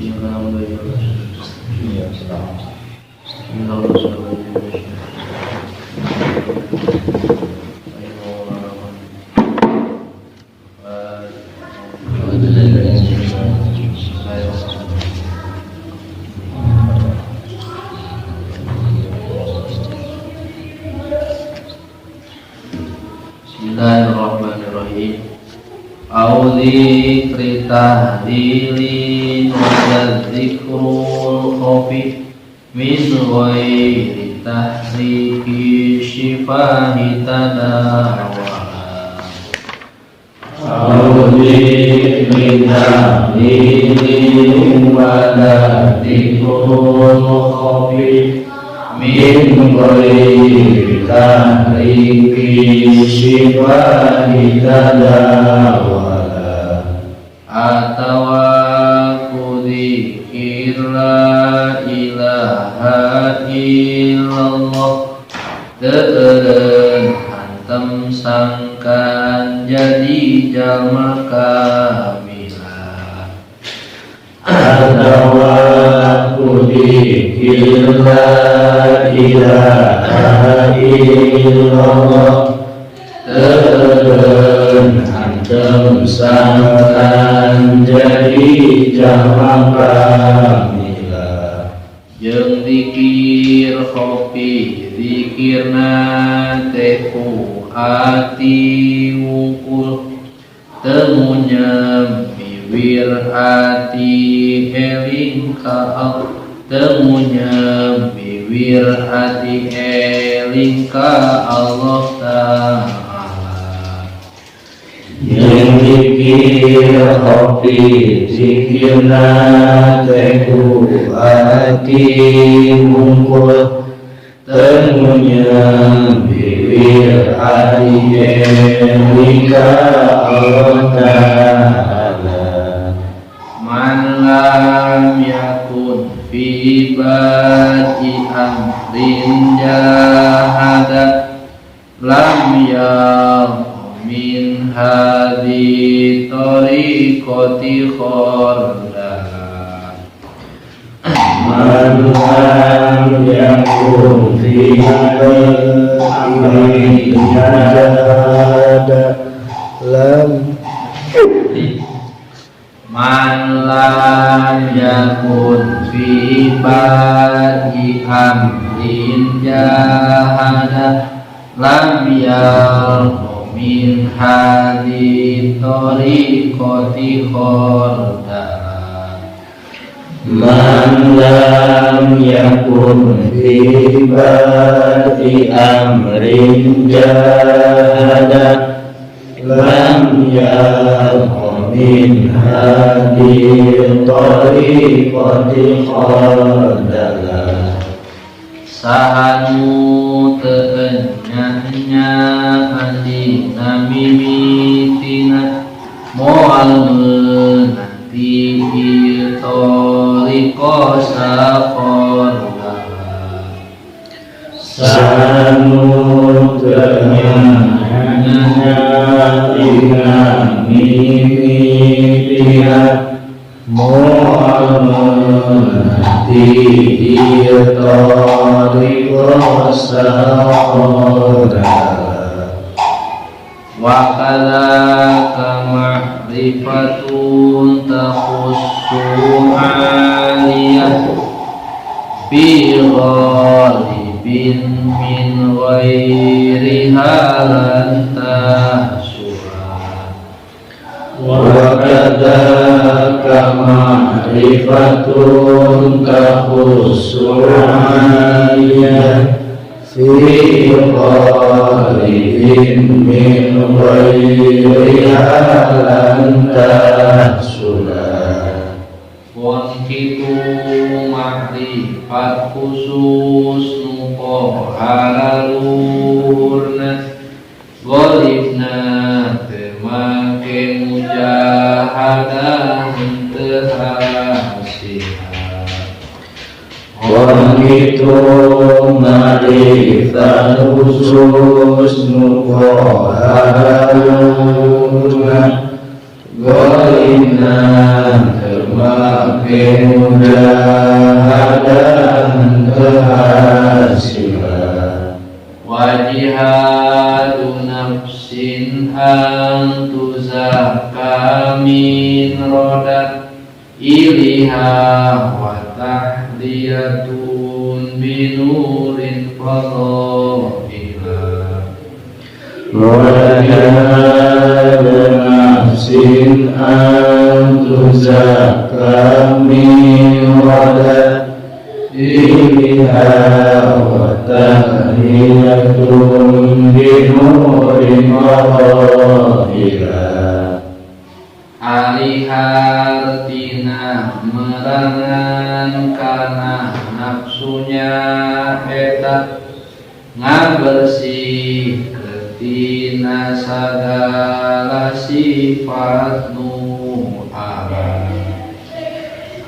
Bismillahirrahmanirrahim. Audzi tahdilin wa dzikrul khafi min ghairi tahriki shifahi tadawa. Audzi tahdilin wa dzikrul khafi min ghairi tahriki shifahi tadawala atawa kudzikir la ilaha illallah teureun hantem sangkan jadi jalma kamila atawa kudzikir la ilaha illallah teureun hantem sangkan jadi jalma kamila jeung zikir khofi zikirna teh ku ati wungkul teu nyambiwir ati eling ka Allah teu nyambiwir ati eling ka Allah Ta'ala yang zikir khofi zikirna teh ku ati wungkul teu nyambiwir ati eling ka Allah Ta'ala man lam yakun fi bati amrin jahada lam min hadhi tariqati khordala man lam yakun fi bati amrin jahada lam man lam yakun fi bati amrin jahada lam min hadhi tariqati khordala man lam yakun fi bati amrin jahada lam min hadhi tariqati khordala sahanu teenya andina mimitina moal menanti tariqo sakhordala sahanu teenya andina mimitina moal menanti tariqo sakhordala wa kadza ma'rifatun takhussu aliyah bi ghalibin min ghairi halan tahsura wa kadza ma'rifatun takhussu aliyah fi ghalibin min ghairi halan tahsura wa kitu ma'rifat khusus nuko halalurna ghalibna temake mujahadah intehasiha wa kitu ma'rifat khusus nuko halalurna ghalibna makin mudahan kehasilan wajihadu nafsin antuzaka min rodat iliha wa tahdiyatun binurin fadailah wajihadu nafsin antuzaka min rodat iliha wa tahdiyatun binurin fadailah alihartina merangan kana nafsunya eta ngabersih ketina sagala sifat nu haram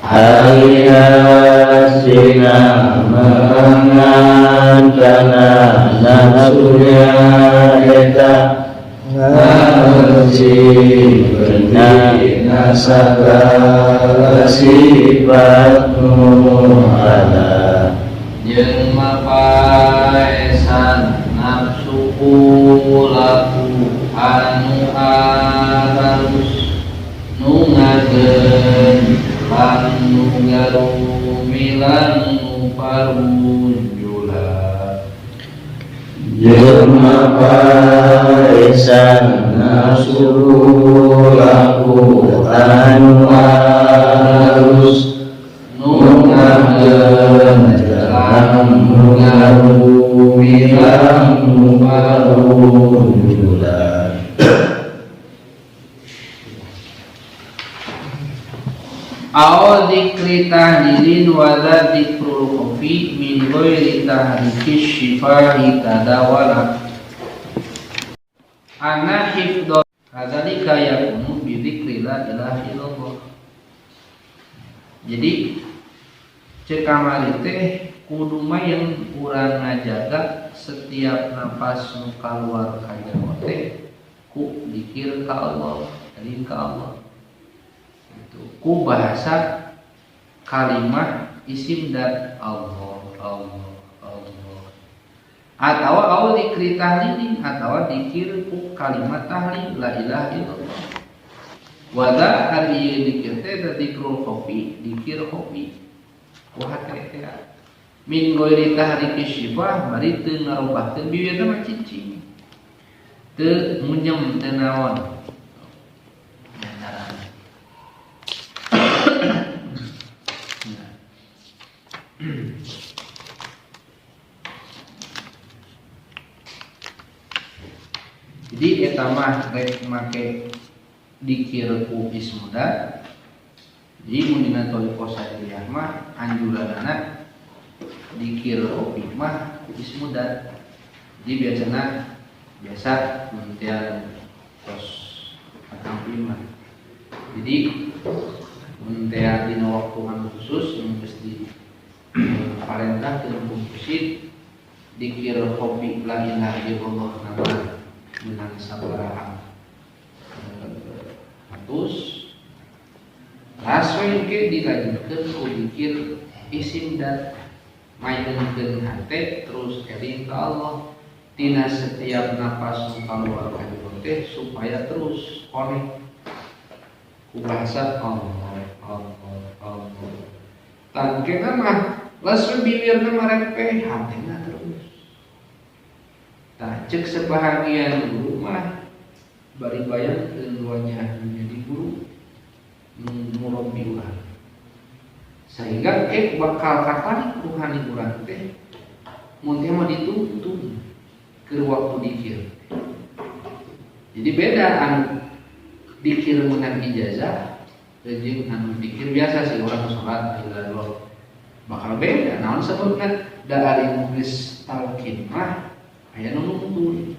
alihartina merangan kana nafsunya eta ngabersih ketina sagala sifat nu haram jeung mapaesan nafsuku laku anu halus nu ngadeun lan nu garumilan nu parunjulan jeung mapaesan nafsuku laku anu halus nu ngadeun Milang numarunjulan Aw dikri tahdilin wala dikrul kofi min ghairi tahrikis shifahi tadawala Ana hifdol Kadzalika yakunu bidikri la ilaha illallah. Jadi cek kamari teh kudu mah yang urang ngajaga setiap nafas nu kaluar ka jero teh ku dikir ka Allah, eling ka Allah. Itu ku bahasa kalimat isim dan Allah, Allah, Allah. Atau awal dikir tahlil atau dikir ku kalimat tahlil la ilaha illallah. Wada hari dikir teh dikrul kopi, dikir kopi. Ku hate teh min ghairi tahriki syifah bari teu ngarobahkeun bibirna mah cicing teu munyem teu naon. Jadi eta mah rek make dikir ku ismudat. Jadi mun dina thariqah sairiyah mah anjuranna dikir kopi mah ismudat. Jadi biasa muntian tos atampi mah. Jadi muntian dina waktu anu khusus yang mesti parentah teu bungkusit dikir kopi la ilaha illallah nama menang sabaraha atus raswe ke dilanjutkeun ku dikir isim dan mayenkeun hate terus eling ka Allah tina setiap napas nu kaluar ka teh supaya terus connect ku bahasa Allah Allah Allah. Tangkena mah raswe bibirna marepe hatena terus. Tah cek sebahagian guru mah bari bayangkeun wajah menjadi guru murabbi urang. Sehingga bakal katarik ruhani urang teh mun teh mah dituntun ke waktu dikir. Jadi beda anu dikir meunang ijazah jeung anu dikir biasa sih orang salat ilallah. Bakal beda naon sebabna da ari nulis talqin mah aya nu nuntun.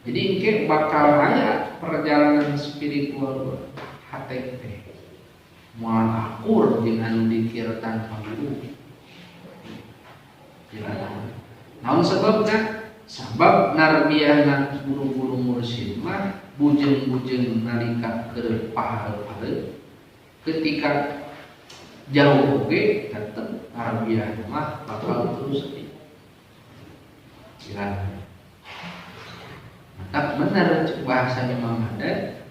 Jadi engke bakal aya perjalanan spiritual hate teh moal akur jeung anu dikir tanpa guru. Jalan. Naon sebabna? Sabab narbiyahna guru-guru mursyid mah bujeng-bujeng nalika keur pahala-pahala ketika jauh oke tetap Arabiah mah bakal terus kira. Maka benar bahasa Imam Haddad,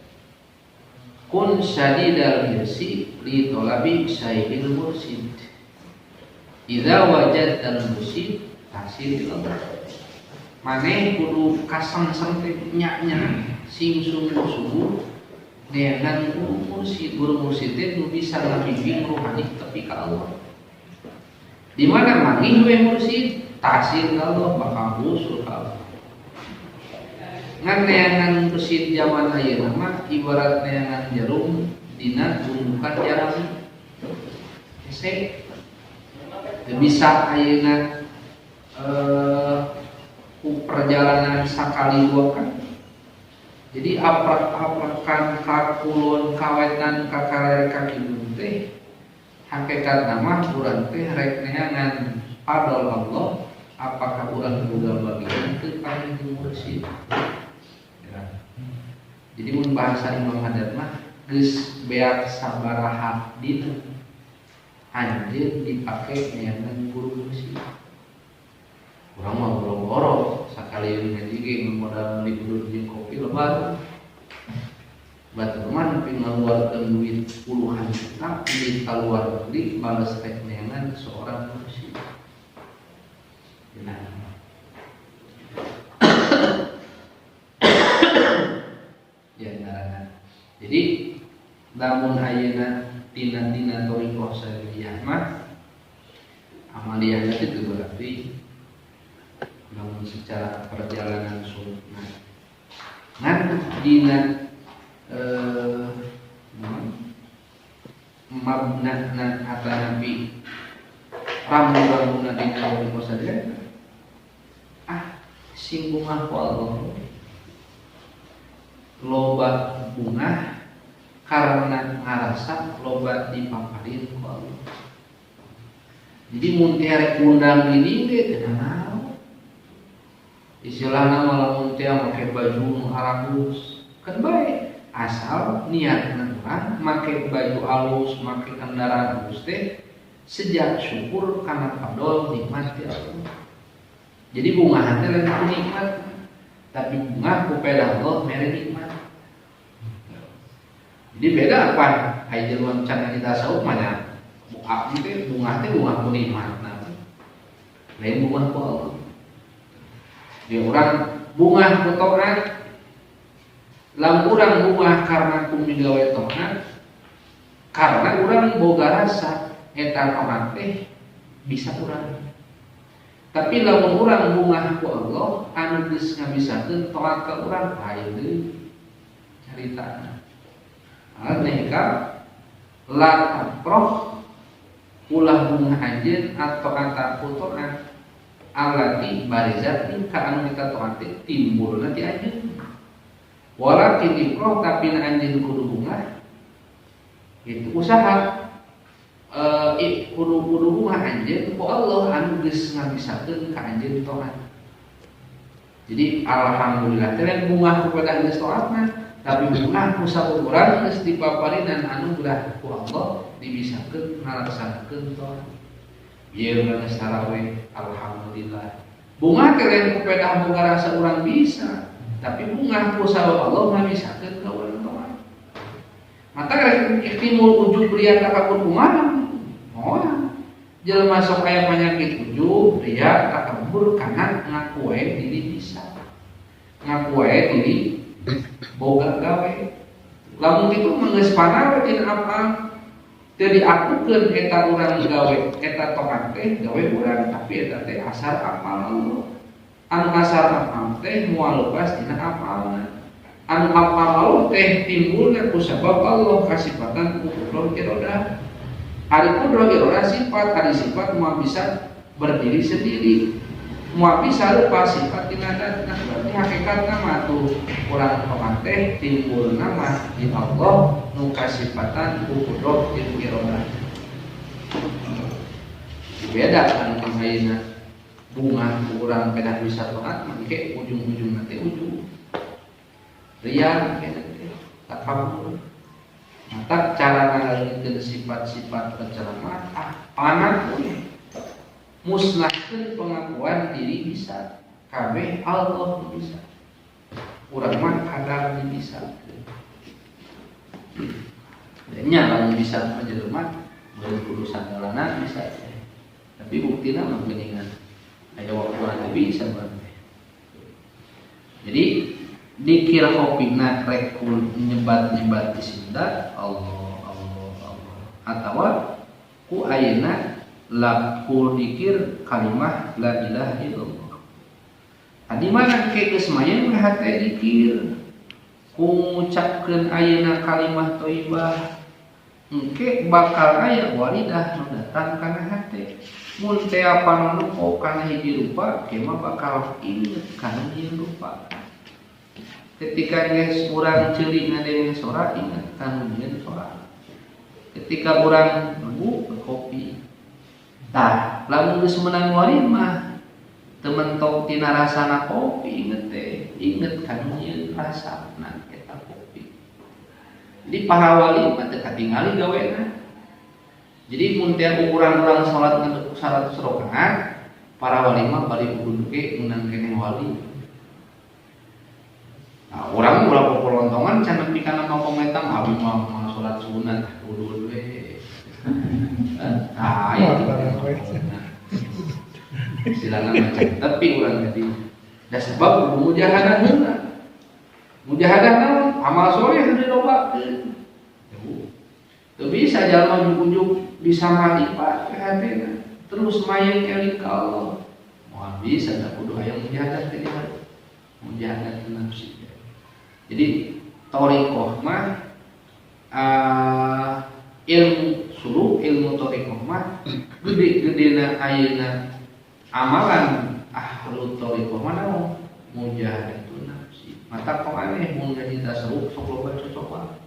kun syadidal hirsi li talabi syaihil mursid. Idza wajadtal mursid hasil Allah. Maneh kudu kasang-sang teh nya-nya sing sungguh-sungguh dengan guru mursid teh nu bisa ngabimbing rohani tepi ka Allah. Di mana maneh we mursid tasil ka Allah bakal usul ka Allah. Ngan neangan mursid zaman ayeuna mah ibarat neangan jarum dina gundukan jarang. Hese bisa ayeuna perjalanan sakali dua kan. Jadi aprak-aprakan kakulon kawetan kakaler kaki teh hakikat nama urang teh rek neangan padol Allah apakah urang boga bagian teu paling mursid. Ya. Jadi mun bahasa Imam Haddad mah geus beak sabaraha dina anjeun dipake neangan guru mursid. Urang mah boro-boro sakali ngaji ge modal beli udud jeung kopi lebar. Batu man nepi ngaluarkeun duit puluhan juta di luar negeri bales rek neangan seorang mursid. Nah. Ya ngaranna. Jadi lamun ayeuna tina thariqah syariah mah amaliyah itu berarti namun secara perjalanan sunnah. Ngan dina mabna atau nabi rambu-rambuna dina thariqah syariah. Sing bunga ku Allah loba bunga karena ngarasa loba dipaparin ku Allah. Jadi mun teh rek undang diri ge teh naon. Istilahna lamun teh make baju nu alus kan bae asal niatna urang make baju alus, make kendaraan alus teh sejak syukur kana fadol nikmat ti Allah. Jadi bunga hati lain ku nikmat, tapi bunga ku peda Allah mere nikmat. Jadi beda apa? Ai jelema can kita tasawuf mah abdi teh bunga ku nikmat. Lain bunga ku Allah. Dia orang bunga ku taat. Lamun urang bunga karena ku migawe taat, karena urang boga rasa eta taat teh bisa urang. Tapi lamun urang bunga ku Allah anu geus ngabisakeun taat ka urang lain deui caritana. Nehka la taproh ulah bunga anjeun atau anta taat alati barizatin ka anu kita taati timbulna ti anjeun. Walakin iproh tapi na anjeun kudu bunga itu usaha kudu bunga anjeun ku Allah anu geus ngabisakeun ka anjeun taat. Jadi alhamdulillah teh bunga ku pada geus taat mah tapi bunga ku saurang geus dipaparin dan anugerah ku Allah dibisakeun ngalaksanakeun taat. Bieu geus tarawih alhamdulillah. Bunga teh lain ku pedah boga rasa urang bisa, tapi bunga ku saur Allah ngabisakeun ka urang taat. Mata rek ihtimul ujub riya takabur bunga jelema sok aya penyakit ujub, riya, takabur karena ngaku wae diri bisa. Ngaku wae diri boga gawe. Lamun kitu geus panawe tina apa? Teu diakukeun eta urang gawe, eta tokat teh gawe urang, tapi eta teh asal apal Allah. Anu asal apal teh moal lepas dina apalna. Anu apal Allah teh timbulna ku sabab Allah kasifatan kudroh irodah. Hari kudroh irodah sifat, hari sifat mau bisa berdiri sendiri, mau bisa lepas sifat tindakan. Berarti hakikat nama tuh kurang pemanteh timbul nama di Allah nu kasifatan kudroh irodah. Beda kan makanya bunga kurang pedah bisa taat, mangke ujung-ujung nanti ujung riya kene takabur. mata cara ngalangikeun sifat-sifat penceramah panah musnahkeun pengakuan diri bisa kabeh Allah bisa urang mah kadang bisa nya lamun bisa menjelema mun kudu sandalanna bisa tapi buktina mah geuningan aya waktu urang bisa berarti jadi dikir kopina rek nyebat isimdat Allah atawa ku ayeuna lakul dikir kalimah la ilaha illallah. Di mana ke geus mayang hate dikir ku ngucapkeun ayeuna kalimah thayyibah engke bakal aya walidah nu datang kana hate. Mun teu panonopo kana hiji rupa ke mah bakal inget kana hiji rupa. Ketika geus urang ceuli ngadenge sora inget kana hiji sora. Ketika urang nebu kopi tah lamun geus meunang warin mah teu mentok tina rasana kopi inget kan ieu rasana eta kopi. Jadi para wali mah teu katingali gawena. Jadi mun teu urang-urang salat ngaduk 100 rakaat, para wali mah bari kudu ge meunang keneh wali. Nah, urang ulah popolontongan can nepi kana makometam abi mah salat sunat kudu we. Ah, itu silakan macam tapi orang tadi dah sebab mujahadah heula mujahadah naon amal soleh teu dilobakeun teu bisa jalma ujug-ujug bisa malipat ke hatena terus mayang eling ka Allah moal bisa da kudu aya mujahadah teh mujahadah nafsi jadi thariqah mah ilmu thariqah mah gede-gedena ayeuna amalan ahlu thariqah mah naon mujahadatun nafsi mata kok aneh mun ngaji tasawuf sok loba cocokan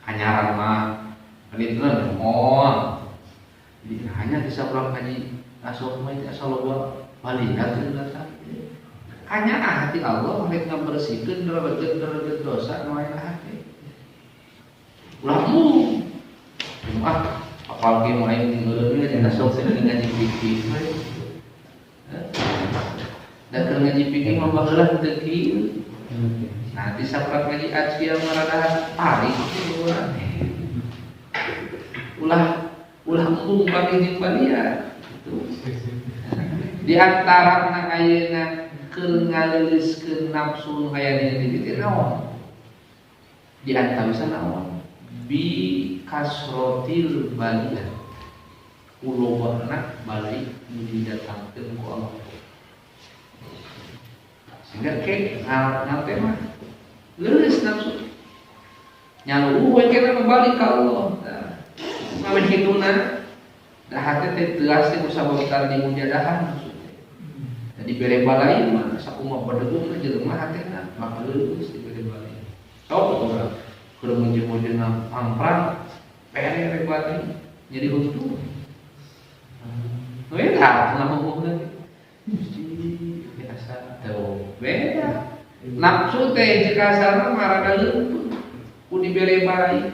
anyaran mah ini bener moal jadi hanya bisa pulang ngaji tasawuf mah itu asal loba balina teu datang hanya hati Allah rek ngabersihkeun derajat dosa nu aya hati ulahmu apalagi main ngeuleun nya tasawuf teh ngaji fikih dan keur ngaji fikih mah baheula teu kieu nanti saprak ngaji ajian maradahan tarik ulah embung pami jeung balia di antara na ayeuna keur ngaleuliskeun nafsu aya di diri naon di antara naon bi kasrotil baliyah ulubana balik didatangkeun ku Allah sehingga ke nanti mah leulis nafsu nyalu we kana balik ka Allah mawen hituna da hate teh teu asa ku sababtar di mujadahan maksudnya jadi bere balai mah sakumaha badeugeum ka jelema hatena maka leulis di bere balai sok urang keur muji-muji pangprang pere balai jadi untung beda nama umumnya biasa tuh beda nafsu teh jika sana marada leumpeuh ku dibere balai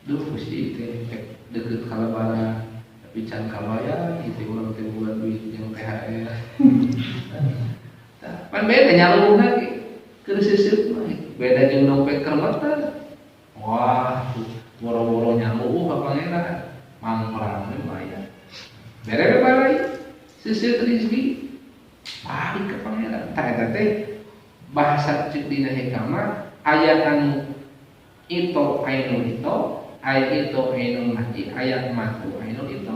duh Gusti teh deukeut ka lebaran tapi can kalaya gitu urang teh bulan duit jeung THR pan beda nyaluhna ge keur seuseut mah beda jeung dompet kermeter wah boro-boro nyaluh ka pangeran mangprang lumayan bere balai seuseut rezeki balik ka pangeran eta teh bahasa cek dina hikmah aya anu ito ainul ito aya ito ainul mati aya matu ainul ito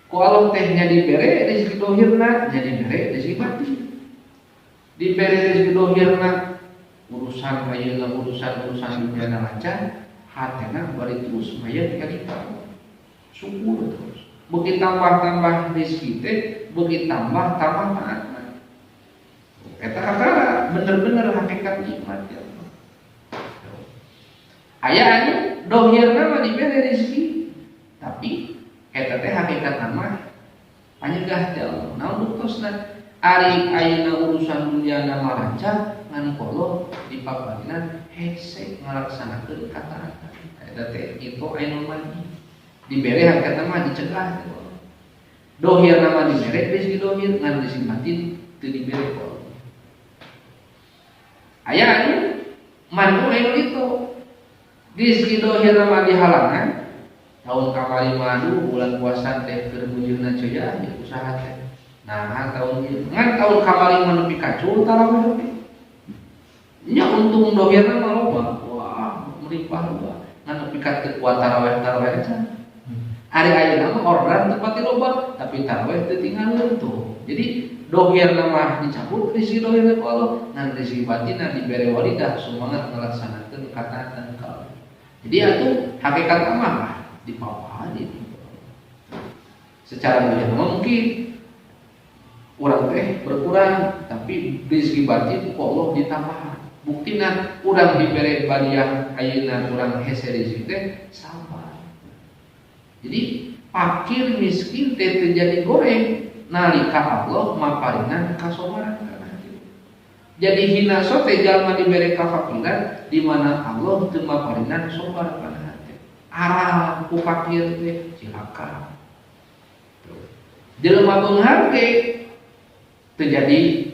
ku Allah teh nya dibere rezeki dohirna nya dibere rezeki batin dibere rezeki dohirna urusan ayeuna urusan dunia lancar hatena bari terus maya dikalita syukur terus beuki tambah rezeki teh beuki tambah taatna eta katara bener-bener hakikat nikmat ya Allah aya anu dohirna mah dibere rezeki tapi eta teh hakikat nama panyegah ya Allah naon buktosna ari ayeuna urusan dunia mah lancar ngan polo di paparina hese ngalaksanakeun kataatan eta teh itu ainul mani dibere hakana mah dicegah dohir nama dibere geus didohir ngan geus batin teu dibere polo aya anu manu ainul itu geus didohir nama dihalangan tahun kamari madu bulan puasa teh keur mujurna coya usaha teh nah tahun ieu ngan tahun kamari menepi kacul tarawih nya untung dohirna mah loba wah melimpah loba ngan nepi ka teu kuat tarawih can ari ayeuna mah orderan teu pati loba tapi tarawih teu tinggalin tuh jadi dohirna mah dicabut rezeki dohirna ku Allah ngan rezeki batinna dibere walidah sumangat ngalaksanakeun kataatan ka Allah jadi atuh hakikat mah dipapadi secara dohir mungkin urang teh berkurang tapi rezeki batin ku Allah ditambah buktina urang dibere badiah ayeuna urang hese rezeki teh sabar jadi fakir miskin teh terjadi goreng nalika Allah maparinan kasobaran kana hati jadi hina sote jalma dibere kafakiran di mana Allah teu maparinan sobar kana hati arah ku fakir teh cilaka jelema beunghar teh terjadi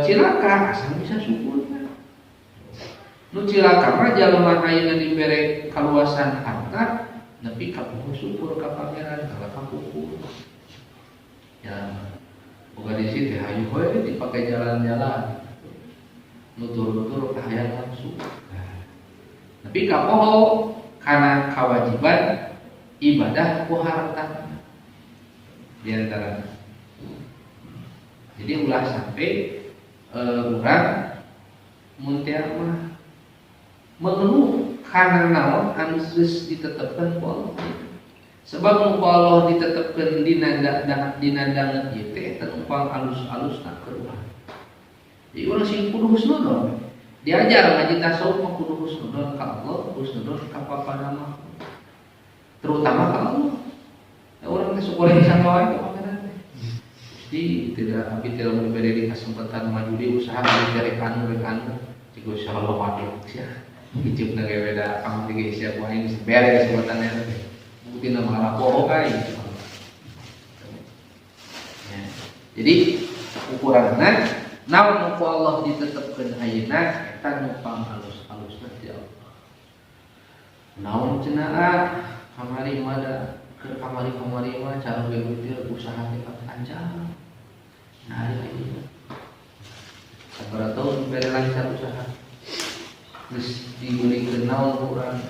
cilaka asal bisa syukur nu cilaka mah jalma ayeuna dibere kaluasan harta nepi ka syukur ka pangeran ka kapukur ya boga di situ hayu we dipake jalan-jalan nutur-nutur kahayang langsung nepi ka poho kana kewajiban ibadah ku harta di antara jadi ulah sampai urang muntea mah mengeluh karena naon anu geus ditetepkeun ku Allah. Sebab nu ku Allah ditetepkeun dina dangan ieu teh teu numpang alus-alusna keur urang. Jadi urang sing kudu husnudon. Diajar ngaji tasawuf mah kudu husnudon ka Allah, husnudon ka papanna mah. Terutama ka Allah. Urang teh syukur bisa wae ka jadi tidak tapi tidak memberi di kesempatan maju di usaha dari kanu jika usaha lo mati ya hijab naga beda kamu tiga siap wain beri kesempatannya bukti nama lapoh kai jadi ukurannya namun ku Allah ditetapkan ayeuna eta numpang halus-halus nanti Allah namun cenah kamari mada ke kamari mah cara berutir usaha teh panjang nah ini sabar tahun bere lancar usaha geus dibeli naon urang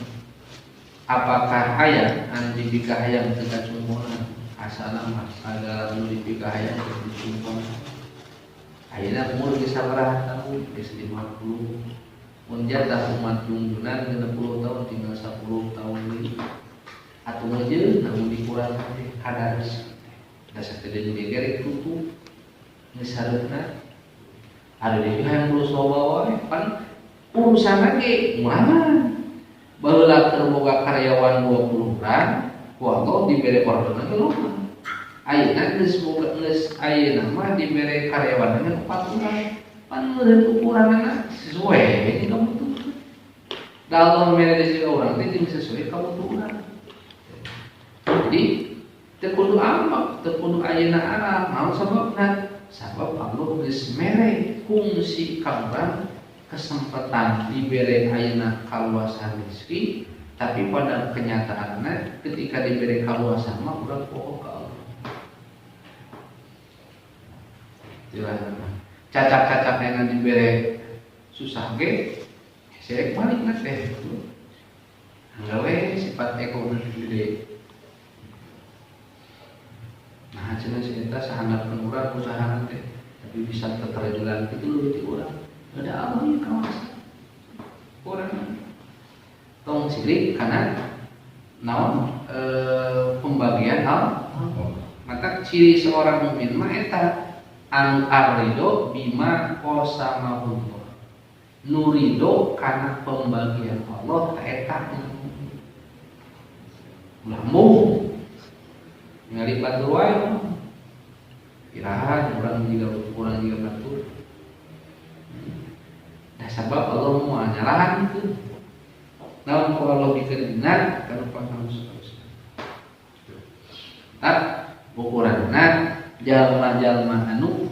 apakah hayang anu dipika hayang teu kacumponan asana mah ada anu dipika hayang teu dicumponan ayeuna umur geus sabaraha tahun geus 50 mun jatah umat junjunan 60 tahun tinggal 10 tahun lagi atuh ngeujeun namun dikurang kadar dasar teh digere tutup geus hareupeuna ada deui hayang terus loba wae pan urusan ge mana baheula keur boga karyawan 20 urang ku Allah dibere orderan ge loba ayeuna geus boga geus ayeuna mah dibere karyawanna 4 urang pan meureun ukuranna sesuai ini kamu tuh dalam mere rezeki urang teh jeung sesuai kabutuhan jadi teu kudu amak teu kudu ayeuna arah naon sababna sabab Allah geus mere kungsi ka urang kesempatan dibere ayeuna kaluasan rezeki tapi pada kenyataanna ketika dibere kaluasan mah urang poho ka Allah jelas cacak-cacak yang dibere susah ge saya balik na teh gawe sifat ekonomi gede nah cenah si eta sahandapkeun urang usaha teh tapi bisa terjualan kitu ti urang ada Allah ieu kawasan urang tong silik kana naon pembagian hal maka ciri seorang mukmin mah eta anu arido bima qasamahullah nurido kana pembagian Allah ta eta lambung ningali batur wae iraha urang juga batur Nah sebab Allah mau nyalahan itu. Namun kalau dikedengar kalau paham seterusnya. Ukuranna jalma-jalma anu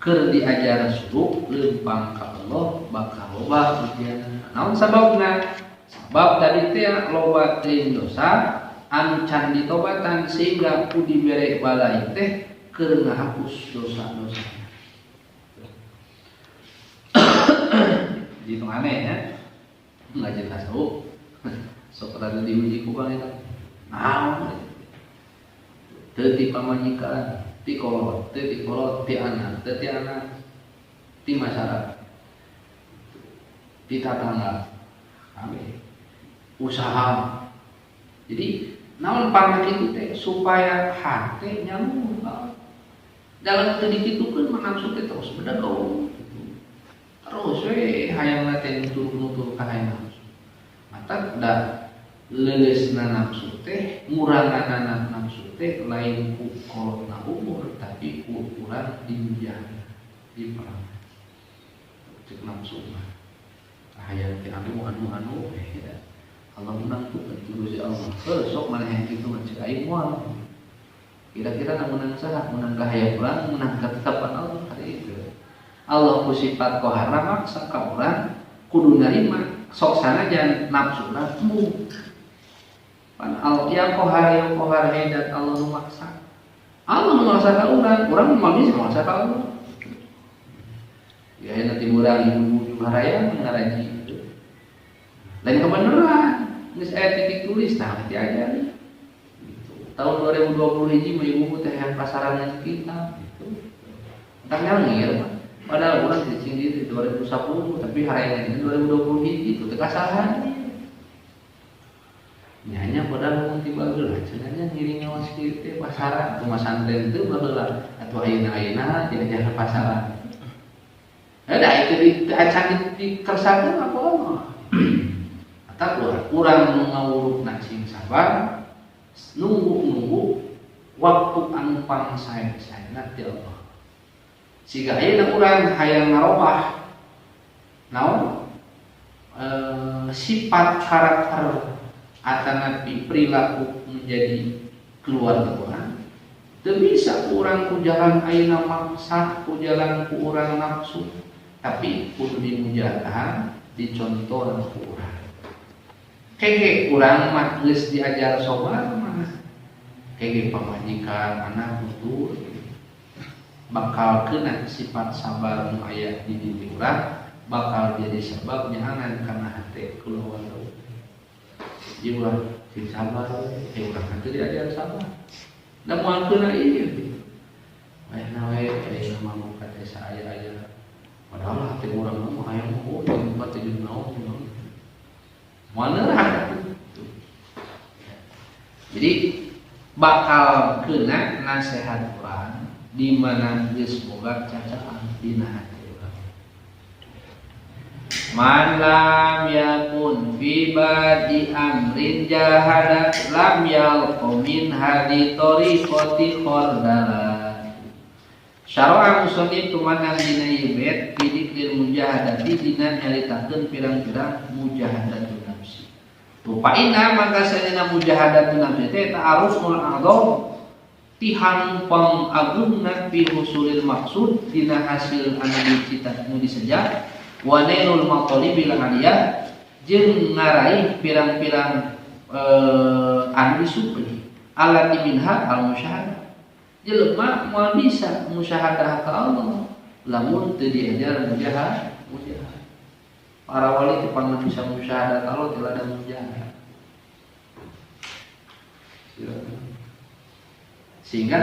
keur diajar suluk leumpang ka Allah bakal loba ujian. Naon sababna? Sebab tadi teh loba teuing dosa anu can ditobatan sehingga ku dibere balai teh keur ngahapus dosa-dosa. Gitu aneh ya. Enggak jelas sok rada diuji ku bae eta. Naon? Teu ti pamajikan, ti kolot, ti anak, ti masyarakat, ti tetangga, usaha. Jadi naon pamah kitu teh supaya hate nyambung. Dalam teu dikitukeun mah nafsu teh terus bedegong. Terus we hayang teh nutur-nutur ka hayang nafsu. Mata da leulesna nafsu teh nguranganna nafsu teh lain ku kolotna umur tapi ku ukuran dimujahana di perang cek nafsu mah hayang teh anu ya Allah menang tuh terus ya Allah sok mana yang kitu cek aing moal kira-kira menang saha menang ka hayang urang menang ka tetapan Allah hari itu Allah ku sifat qahar maksa ka urang kudu narima sok sanajan nafsu urang yang kohar hedat Allah memaksa. Allah memaksa ka urang mah bisa memaksa ka Allah. Ya nanti urang ibu haraya ngaraji. Lain kebenaran. Geus aya titik tulis tah diajari. Gitu. Tahun 2020 hiji mah ibu teh hayang pasaran kita gitu. Entah nyangir mah. Padahal urang cicing di 2010 tapi haraya ini 2020 hiji itu teh kasalahan. Nyanya padahal mun tiba geula cenanya ngiring ngawas kieu teh pasaran rumah santren teu baheula atuh ayeuna jalan pasaran. Ada itu acan di kersakeun apa mah. Eta urang ngawurukna sing sabar nunggu waktu anu pangsae-saena ti Allah. Siga ayeuna urang hayang ngarobah naon sifat karakter atanapi perilaku menjadi keluarga orang. Teu bisa urang ku jalan ayeuna maksa, ku jalan ku urang nafsu, tapi kudu dimujahah, dicontoh ku urang. Keke urang mah geus diajar sobar mah. Keke pamajikan anak tutur bakal kena sifat sabar nu aya di diri urang, bakal jadi sebab nyaangan kana hate keluarga. Jiwa sing sabar, urang teh diajar sabar. Da moal keuna ieu. Ayeuna ayeuna mah muka teh saaya-aya. Padahal hati urang mah hayang tempat teh naon. Moal neurah. Jadi bakal keuna nasihat urang di mana geus boga cacaan dina hati. Man lam yakun fi badi amrin jahadat lam yalqa min hadi tariqati khardala. Syara'a musannif tumanang dina ieu bait bidikril mujahadati dina nyaritakeun pirang-pirang mujahadatun nafsi. Rupaina maka sayeuna mujahadatun nafsi teh ta'aruful a'dham tihang pangagungna fi husulil maksud dina hasil anu dicita nu diseja wa nailul maqalibil aliyah jeung ngaraih pirang-pirang anu disupri alati minha al musyahadah. Jelema moal bisa musyahadah ka Allah lamun teu diajar mujahadah. Para wali teh pang bisa musyahadah ka Allah teu ada mujahadah. Sehingga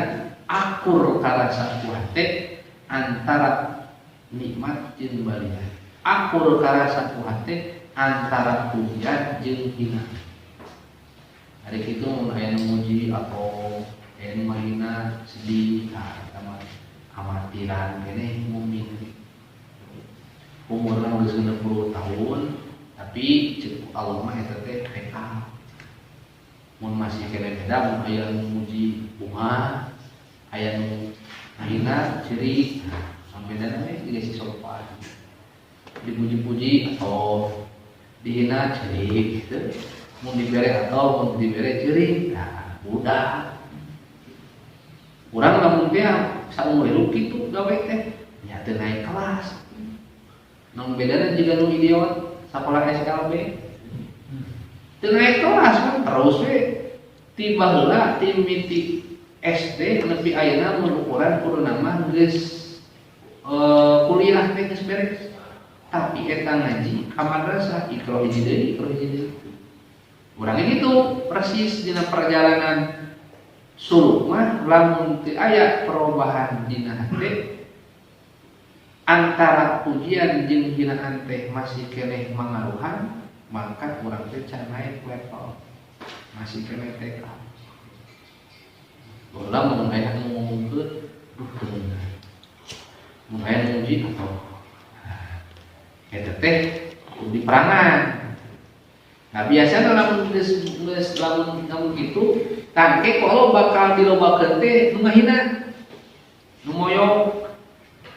akur karasa kuate antara nikmat jeung baliyah. Akur karasa kuate antara pujian jeung hina. Hari itu mun aya nu muji atau aya nu mahina sedih sama amatiran keneh mukmin. Umurna geus 60 tahun tapi ceuk Allah mah eta teh PK. Mun masih keneh beda mun aya nu muji bunga, aya nu mahina ciri. Bedana we geus sopan. dipuji-puji atau dihina ceurik gitu. Mun dibere atau mun dibere ceurik, nah budak. Urang lamun teh saumur hidup kitu gawe teh nya teu naik kelas. Nu bedana jiga nu idiot sakola SLB. Teu naik kelas kan terus we tiba heula ti miti SD nepi ayeuna mun ukuran kudu nama geus kuliah teh geus beres. Tapi eta ngaji ka madrasah ikro hiji deui. Urang gitu persis dina perjalanan suluk mah lamun teu aya perubahan dina hate antara pujian jeung hinaan teh masih keneh mangaruhan, maka urang teh can naik level. Masih keneh TK. Bola mun aya nu ngomongkeun, duh mun aya nu uji atau eta teh di perangan. Nah biasanya lamun geus lamun kitu tangke kalau bakal dilobakeun teh nu ngahina, nu moyok,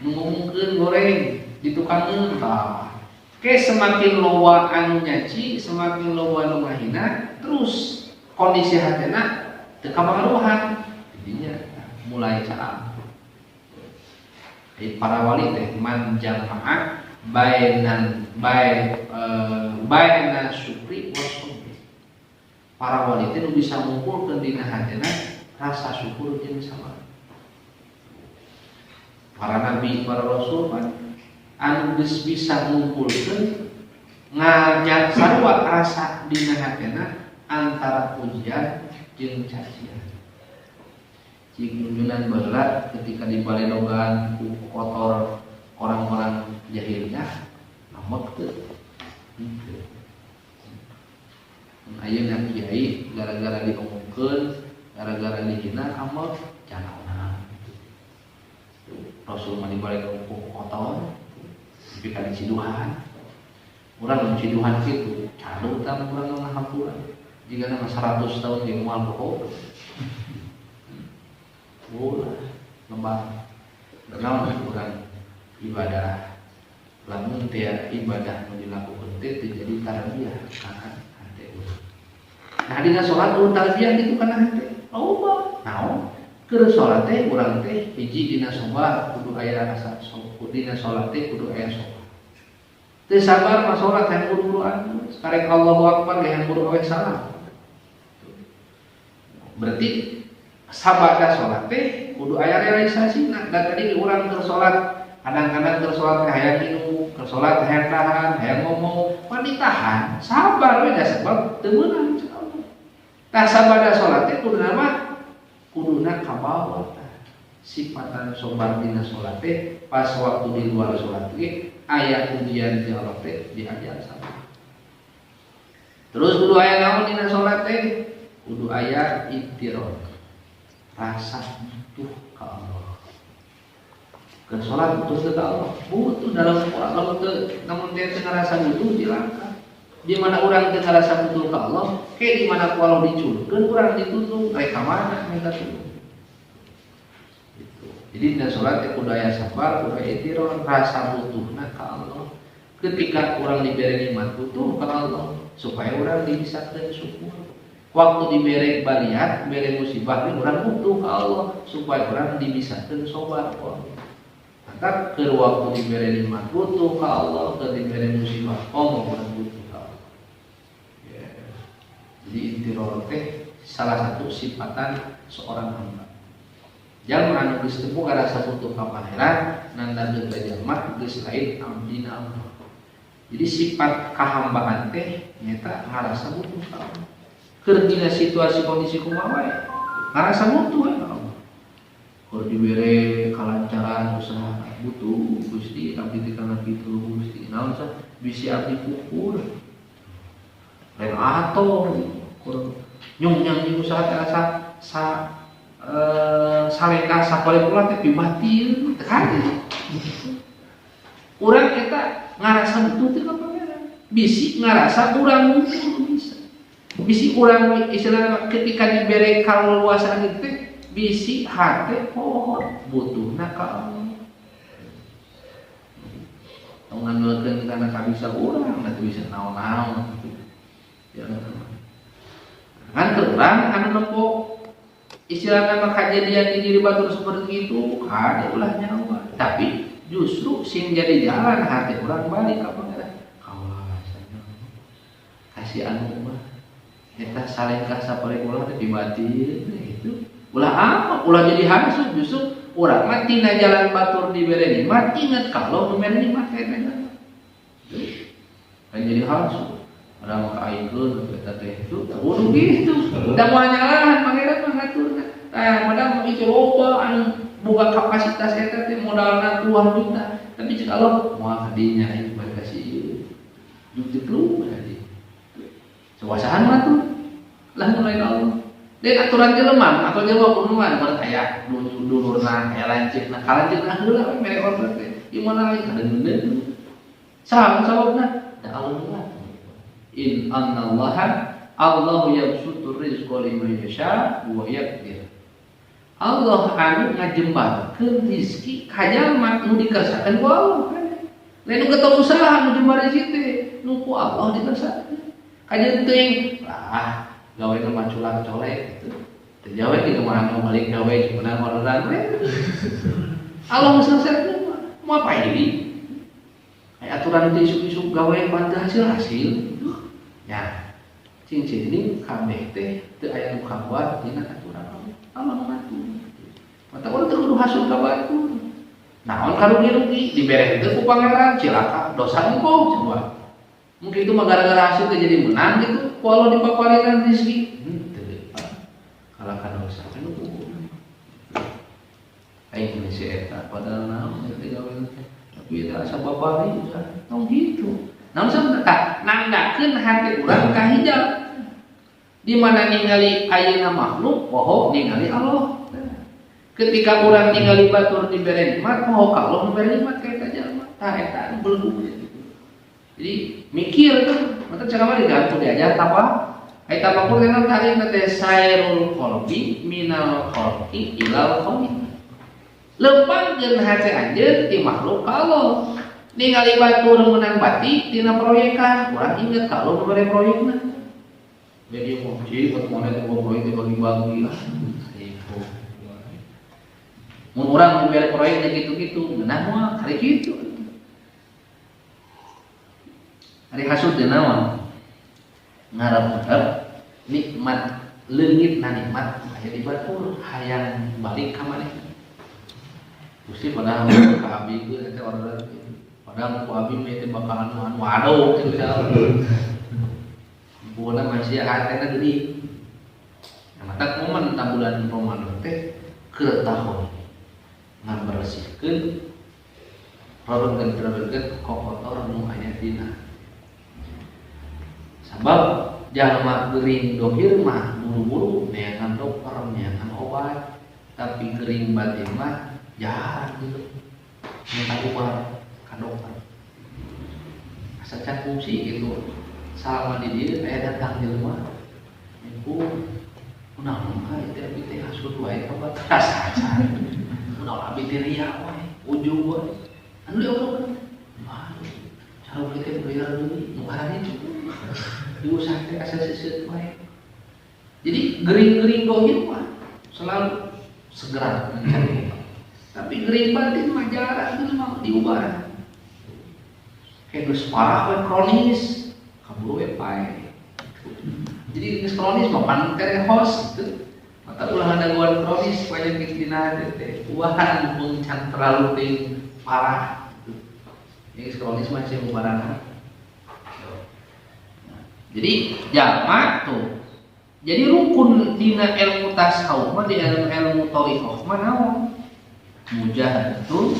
nu ngomongkeun goreng, ditukangeun tah. Ke semakin loba anu nyaci, semakin loba nu ngahina, terus kondisi hatena teu kapangaruhan. Jadinya mulai salah. Para wali teh man jamaah bainan syukri wa sabri. Para wali teh nu bisa ngumpulkeun dina hatena rasa syukur jeung sabar. Para nabi, para rasul kan anu geus bisa ngumpulkeun ngajak sarua rasa dina hatena antara pujian jeung cacian. Cik junjunan baheula ketika dibaledogan ku kotor orang-orang jahilnya namot teu. Ayeuna kiai gara-gara diomongkeun, gara-gara dihina amal canaona. Rasul mah dibaledogan ku kotor, tapi ka diciduhan. Urang ciduhan kitu, cadung tah urang ngahampuran. Jika nama 100 tahun yang mual pokok lembah kenal kurang ibadah lamun tiap ibadah nu dilakukeun teh jadi tarbiyah kana hate urang. Nah dina salat urang tarbiyah kitu kana hate loba naon keur salat teh urang teh hiji dina sobar kudu aya rasa syukur, dina salat teh kudu aya sobar. Teu sabar mah salat hayang buru-buruan karek Allahu Akbar hayang buru awe salam. Berarti sabada sholat teh kudu aya realisasina. Dan tadi urang keur sholat kadang-kadang keur sholat teh hayang minum, keur sholat teh hayang tahan, hayang ngomong, pan ditahan, sabar we da sebab teu meunang insyaallah. Tah sabada sholat teh kuduna kabawa sifatan sobar dina sholat teh pas waktu di luar sholat ge aya ujian di Allah teh diajar sabar. Terus kudu aya naon dina sholat teh? Kudu aya ittirad, rasa butuh ka Allah. Keur salat butuh ka Allah, butuh dalam kalau namun dia teu ngarasa butuh dilangkah. Di mana urang teu ngarasa butuh ka Allah, ke di mana ku Allah diculkeun urang dituntun rek ka mana minta tulung. Gitu. Jadi dina salat teh kudu aya sabar, kudu aya ittirad, rasa butuhna ka Allah. Ketika urang diberi nikmat butuh ka Allah supaya urang dibisakeun syukur. Waktu diberi baliat, beri musibah, orang butuh ke Allah supaya orang dibisakeun sabar. Maka ke waktu diberi nikmat butuh ke Allah, ke diberi musibah, orang butuh ke Allah. Ya. Jadi ittirad teh salah satu sifatan seorang hamba. Jangan anu geus teu boga rasa butuh ka pangeran, nanda deuk jalma geus lain abdina Allah. Jadi sifat kahambaan teh nyata ngarasa butuh ka Allah. Keur dina situasi kondisi kumaha wae ngarasa butuh ya Allah. Keur dibere kalancaran usaha butuh Gusti abdi teh kana kitu Gusti. Naon sah bisi abdi pupur. Lain ato kur nyung-nyang di usaha teh asa saleka sapale pula teh pibatil kan. Urang eta ngarasa butuh teh ka pangeran. Bisi ngarasa urang butuh bisa. Bisi urang istilahna ketika diberi kaluasan itu bisi hate pohon butuhna ka Allah. ngandelkeun kana kabisa urang da teu bisa naon-naon ya kan terang anu nempo istilahna kejadian di diri batur seperti itu ada ulah nyawa tapi justru sing jadi jalan hati urang balik ka pangeran kawasan kasih anu mah eta salengkah saperek ulah teh dibatin itu ulah apa ulah jadi hasud justru urang mah tina jalan batur dibere nikmat ingat kalau memberi nikmat eta kan jadi hasud ada maka aikeun eta teh itu kudu gitu da moal nyalahan pangeran mah ngaturna padahal mau itu loba anu boga kapasitas eta teh modalna puluhan juta tapi cek Allah moal kadinya ieu bari kasih ieu duit lu tadi suasaan mah tuh lah mulai Allah dan aturan jelema atau jelema kunuan keur aya dulurna aya lancipna kalancipna heula we mere order teh ieu mana lagi kadeudeun saha sababna da Allah in annallaha Allahu yabsutur rizqa liman yasha wa yaqdir Allah anu ngajembarkeun rezeki ka jalma nu dikersakeun ku Allah lain nu ketemu usaha nu jembar rezeki teh nu ku Allah dikersakeun kajeun teuing gawe nu maculang colek gitu. Terjawab di kemana mau balik gawe sebenarnya orderan we. Allah selesai mau apa ini? Kayak aturan isu-isu gawe pada hasil. Ya. Cincin ini kabeh teh teu aya nu kabuat dina aturan Allah ngatur. Mata urang teu kudu hasil ka batur. Naon karugi-rugi dibere teh ku pangeran cilaka dosa engko coba. Mungkin itu mah gara-gara hasil teh jadi menang gitu. Kalau dipaparikan rezeki, kalau kan dosa kan hukum. Aing masih eta padahal naon teh gawe tapi eta asa babari tong gitu. Namun sebentar nangdakeun hati urang ka hijab. Di mana ningali ayeuna makhluk, poho ningali Allah. Ketika urang ningali batur dibere nikmat, poho ka Allah dibere nikmat ka eta jalma. Tah eta belum. Jadi mikir kan, mata cara digantung diajar apa? Eta mah kudu tadi teh sairul qalbi minal khalqi ilal khaliq. Lempangkeun hate anjeun ti makhluk ka Allah. Ningali batur meunang bati tina proyekan, urang inget kalau nu bare proyekna. Jadi mau cik buat mana teh proyek dibagi-bagi lah. Itu. Mun urang bare proyek gitu-gitu, meunang moal kali kitu. Hari hasud teh naon? Ngarep-ngarep nikmat leungit na nikmat aya di batur hayang balik ka maneh. Gusti padahal ka abi geus eta order. Padahal ku abi mah teh bakalan anu waduh teh misal. Bola masih hatena geuning. Mata momen ta bulan Ramadan teh keur tahun ngabersihkeun rorongkeun kokotor nu aya dina. Sebab jalma geuring dohir mah buru-buru neangan dokter, neangan obat, tapi geuring batin mah jarang gitu. Minta obat ka dokter. Asa can fungsi gitu. Salama di dieu aya datang jelema. Iku kunaon ka itu teh hasud wae obat rasa aja. Kunaon abi teh ria wae, ujung wae. Anu diobrokeun. Cara kita bayar deui nu karane cukup. Diusaha teh asa seuseut wae. Jadi gering-gering dohir mah selalu segera mencari obat. Tapi gering batin mah jarang mah diubah. Kayak geus parah we kronis, kabur we pae. Jadi geus kronis mah pan kere host gitu. Mata ulah gangguan kronis penyakit dina teh uahan mun can terlalu teuing parah. Ini kronis mah sih barang. Jadi jalma tuh. Jadi rukun dina ilmu tasawuf mah di ilmu thariqah mah naon? Mujahadatul.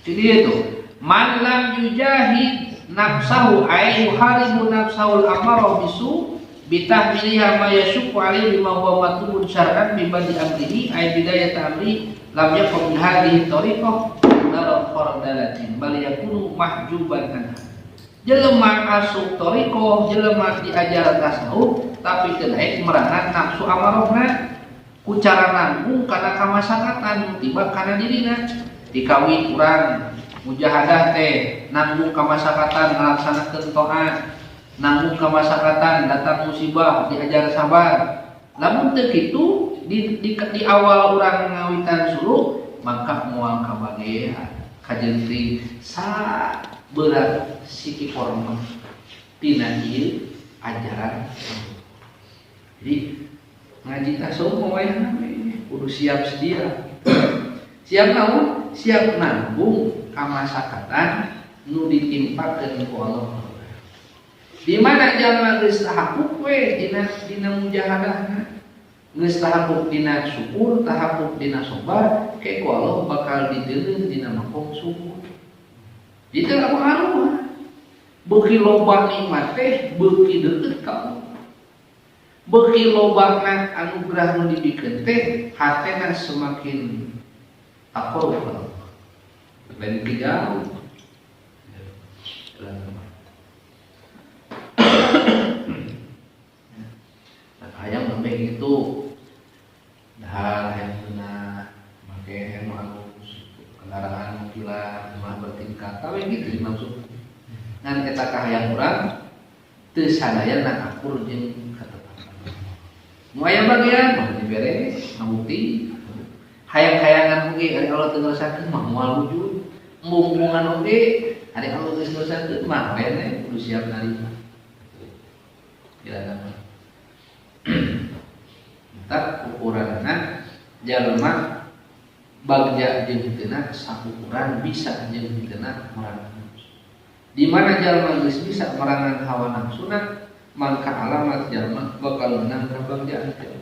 Jadi itu man lam yujahid nafsahu ay yuharibu nafsahul amarah bisu bitahmiliha ma yashqu alaihi bima huwa matlubun syar'an bi badi amrihi ay bidayat amri lam yakun hadhihi thariqah dalam fardalatin bal yakunu mahjuban anha. Jelema asup thariqah, jelema diajar tasawuf tapi teu naik merangan nafsu amarahna ku cara nanggung kana kamasakatan tiba kana dirina dikawin urang mujahadah teh nanggung kamasakatan ngalaksanakeun taat, nanggung kamasakatan datang musibah diajar sabar. Lamun teu kitu di awal urang ngawitan suluk maka moal kabagean kajenting sa berat siki forma tina ieu ajaran. Jadi ngaji tasawuf wayahna kudu siap sedia. Siap naon? Siap nanggung kamasakatan nu ditimpakeun ku Allah. Di mana jalma geus tahapuk we dina mujahadahna, geus tahapuk dina syukur, tahapuk dina sabar, ke ku Allah bakal dideuleuh dina makom syukur. Di teu pengaruh. Beuki loba nikmat teh beuki deukeut ka Allah. Beuki lobana anugerah nu dibikeun teh hatena semakin takwa ka Allah. Lain jauh. Hayang lembek itu dahar yang benar pakai helm halus kendaraan mobilan rumah bertingkat tapi gitu maksud ngan eta kahayang urang teu sadaya na akur jeung ketetapan nu aya bagian mah diberes ngabukti hayang-hayangan oge ari Allah teu ngerasakeun mah moal wujud mumbungan oge ari Allah geus ngerasakeun mah we kudu siap narima kira-kira tak ukuranna jalma bagja jeung teuna sakukuran bisa jeung teuna merangan nafsu. Di mana jalma geus bisa merangan hawa nafsuna maka alamat jalma bakal menang ka bagjaan teh.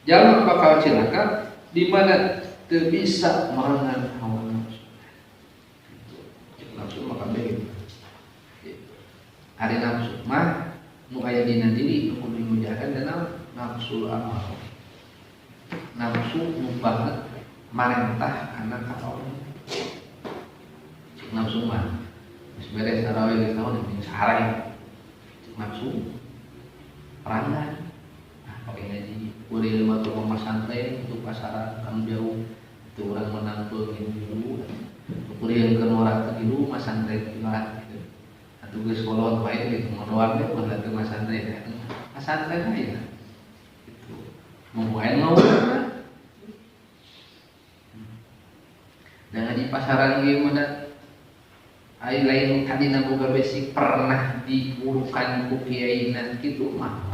Jalma bakal cilaka di mana teu bisa merangan hawa nafsu. Itu nafsu maka beuh. Ari nafsu mah nu aya dina diri nu kudu dimujahadan dan nafsu amal. Nafsu nu banget marentah kana ka Allah. Cik nafsu mah geus beres tarawih geus naon jeung sahare. Cik nafsu perangan. Nah, pake ngaji kuliah mah tuh rumah santai untuk pasaran anu jauh. Itu urang menang tuh dulu. Kuliah ke orang teh di rumah santai lah gitu. Atuh geus kolot bae gitu ngodoan teh buat teu mas santai teh. Mas santai mah ya. Gitu. Mungkin mau dan di pasaran ge mah ai lain kadina boga besi pernah diurukan ku kiaina kitu mah.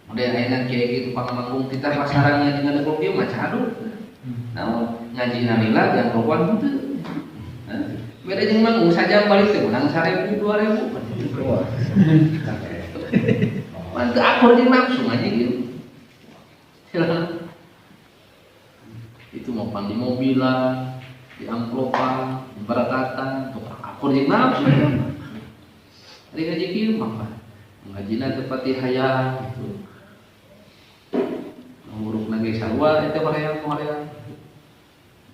Model ayeuna kiai kitu pangmanggung kita pasaran ngaji ngada kopi mah caduh. Naon ngaji nalila dan rokokan teu. Beda jeung manggung saja balik teh menang 1000 2000. Manteu akur jeung nafsu ngaji gitu. Silakan. Itu mau di mobilan, di amplopan, di barakatan, tukang akur jeung nafsu. Ari ngaji kieu mah ngajina teu pati hayang gitu. Ngurukna ge sarua eta horeang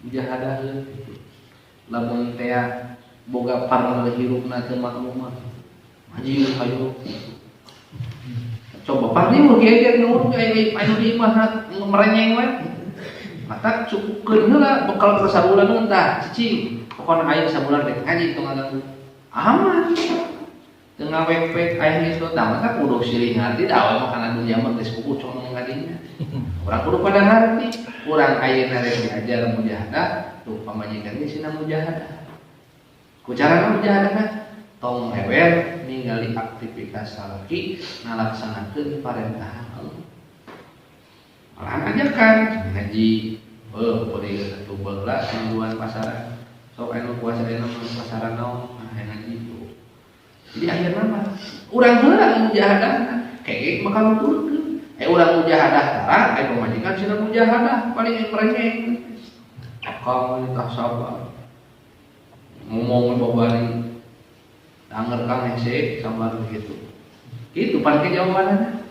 mujahadah gitu. Lamun teh boga parna hirupna teu maklum ngaji hayu. Coba parni mun kieu nu anu di imah merenyeng we. Mata cukupkeun heula bekal ka sabulan tah cicing. Pokona aya sabulan teh ngaji tong ngaganggu. Aman. Teu ngawek-wek aya geus tah mata kudu silih ngarti da awe mah kana dunya mah geus kuku cong ngadinya. Urang kudu pada ngarti, urang ayeuna rek diajar mujahadah, tuh pamajikan ge sina mujahadah. Ku carana mujahadahna tong ewer ningali aktivitas salaki ngalaksanakeun parentahan Allah. Malahan ajakan ngaji, beuh satu belas mingguan pasaran. Sok anu puasa anu pasaran naon, ngaji tuh. Jadi akhirna mah urang heula mujahadahna, kege bakal nuturkeun. Urang mujahadah tarang, pamajikan sina mujahadah paling merengek. Akal tah sabar. Ngomong babari anger kang hese sabar begitu. Kitu pake jawabanna.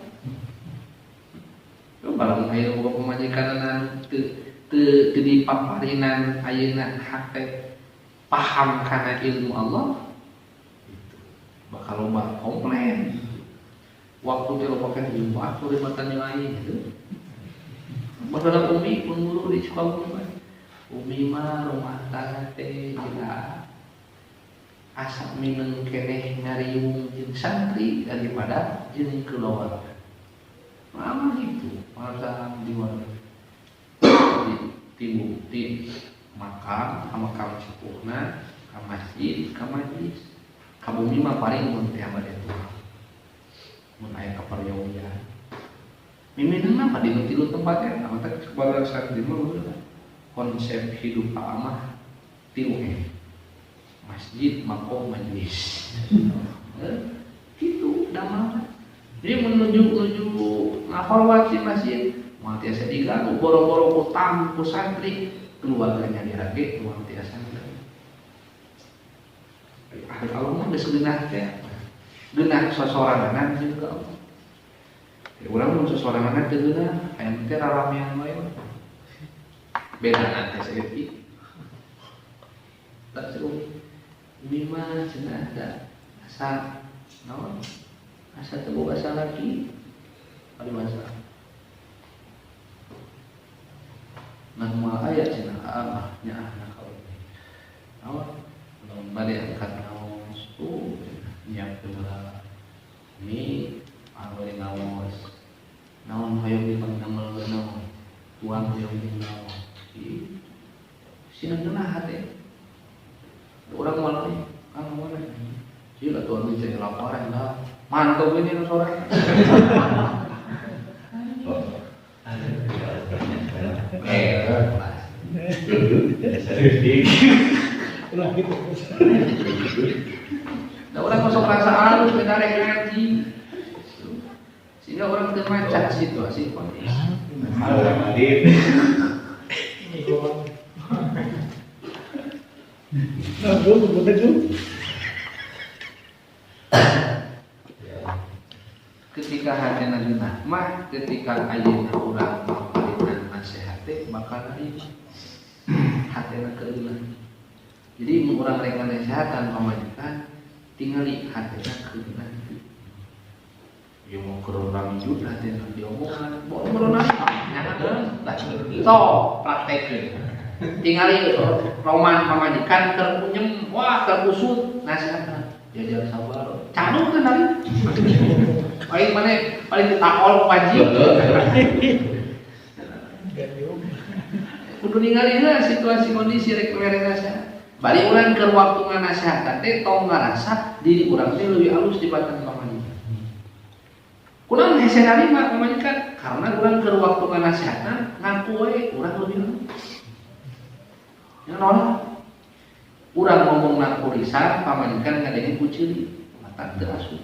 Barang aya boga pamajikanan teu dipaparinan ayeuna hate paham kana ilmu Allah. Itu bakal loba komplain. Waktu teh loba kan jumpa sore matan lain gitu. Padahal umi pun guru di sekolah umi mah rumah tangga teh asa mineng keneh ngariung jeung santri daripada jeung keluarga. Mama gitu, masa di warga di makam sama makam sepuhna, ka masjid, ka majlis, ka bumi mah paling mun teh bade Tuhan. Mun aya kaparyawian. Mimina mah di tilu tempatnya, nah teh kepada saat di mah konsep hidup amah tilu masjid, makom, majlis. Gitu damang. Jadi menuju ngahormat si masjid, mau tiasa diganggu boro-boro utang ku santri, keluarganya dirage, mau tiasa diganggu. Ahli Allah mah geus geunah teh, geunah sosorangan juga. Urang mun sosorangan teh geunah, aya teh raramean wae. Beda teh saeutik. Tak seru. Ini mah cenah ada asa naon? Asa teu boga salaki. Adi masa. Nah moal aya cenah nya anak kalau. Naon? Naon bade angkat naon nyiap heula. Ini bade naon. Naon hoyong di pangdamel naon. Tuang hoyong di naon. Sina geunah hate. Urang mana nih? Kang mana? Sila tuan nu cari laporan lah. Mantap ini nu sore. Nah, orang masuk rasa halus beda ngaji. Sehingga orang teu macet situasi kondisi. Ketika hatena geunah mah ketika ayeuna urang maparinan nasihat teh bakal narima hatena keunah. Jadi mun urang rek nasihatan pamajikan tingali hatena keunah. Ieu mah keur ramijut hatena diomongan boro-boro narima nyaho tah sok praktekeun. Tingali roman pamajikan keur punyem wah keur kusut nasihatna jajar sabar canung kan hari paling mana paling ditakol wajib kudu ningali heula situasi kondisi rek mere nasihat bari urang keur waktu nganasihatan teh tong ngarasa diri urang teh leuwih alus dibanding pamajikan kunaon hese narima pamajikan karena urang keur waktu nganasihatan ngaku we urang leuwih alus ya nolak urang ngomong nak kurisan pamajikan ngadenge ku ceulik mata teu asup.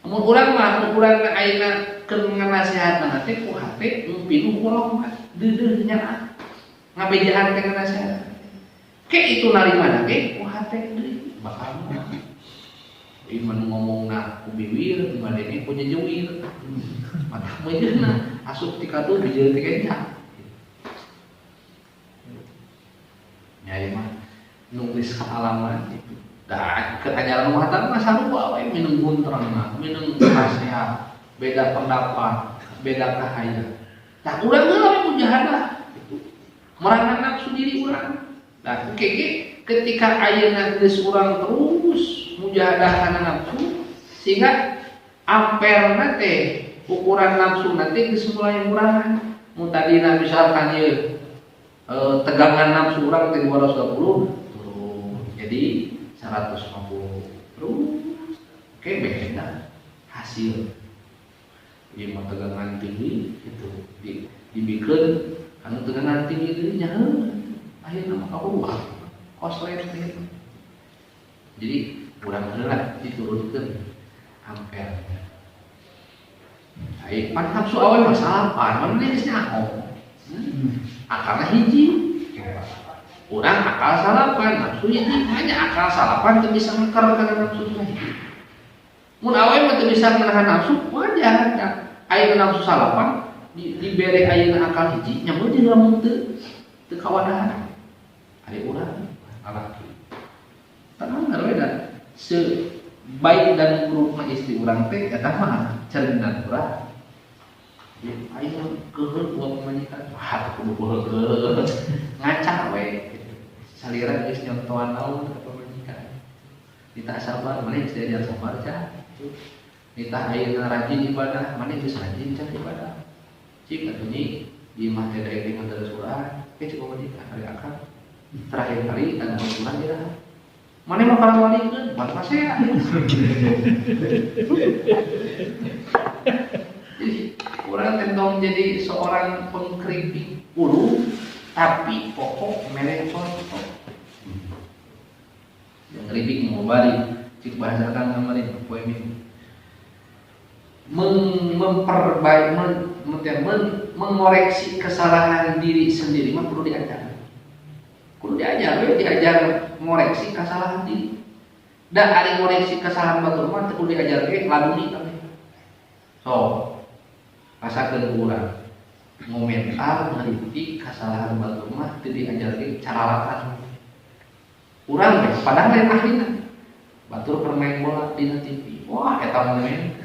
Mun urang mah urang ayeuna keur nganasihatna teh ku hate pinuh ku rahmat, deudeuh nya ngabejaan teh nganasihat. Ke itu narimana ge ku hate deui bakal mah. Ieu mun ngomongna ku biwir ngadenge ku nyejewir. Mata meujeuhna asup ti katuh bijeu teh kenca. Nyai mah nulis kealaman itu. Dah keajaran muhatan mah sarua we minum buntrangna, minum nasihat, beda pendapat, beda kahaya. Tah urang heula mujahadah gitu. Merangan nafsu diri urang. Nah, kege ketika ayeuna geus urang terus mujahadah kana nafsu sehingga amperna teh ukuran nafsu teh geus mulai ngurangan. Mun tadina misalkan ieu tegangan nafsu urang teh 220 jadi 150 terus kayak beda hasil jadi mau tegangan tinggi itu dibikin karena tegangan tinggi itu nyaho akhirnya maka keluar koslet gitu. Jadi kurang heula diturunkeun ampernya ai pan nafsu awal masalah pan mana geus nyaho akalna hiji urang akal salapan nafsu hiji hanya akal salapan teu bisa ngekar kana nafsu hiji mun awewe mah teu bisa menahan nafsu wajar ayeuna nafsu salapan dibere ayeuna akal hiji nya beuneu lamun teu kawadahan ari urang lalaki tenang we sebaik dan burukna istri urang teh eta mah cerminan urang ayeuna keheul buat majikan wah kudu beuleuh ngaca we salira geus nyontohan naon ka pamajikan Kita sabar, mana geus diajar sabar cah. Kita ayeuna rajin ibadah, mana geus rajin cah ibadah. Cik atunya di mah teh daek dengan terus urang, cukup di hari akal. Terakhir kali dan Al-Quran dia mana mau kalau wali kan buat saya jadi orang tentang jadi seorang pengkeripik ulu tapi pokok merek foto yang keripik mau balik cik bahasakan kemarin poemik mengoreksi kesalahan diri sendiri mah perlu diajar. Kudu diajar ngoreksi kesalahan diri. Dan hari ngoreksi kesalahan batur mah teu kudu diajar ge laduni kabeh. So, rasakeun urang. Ngomentar ngeritik kesalahan batur mah teu diajar ge cara lakat. Urang ge padahal lain ahlina. Batur permain bola di TV. Wah, eta momen.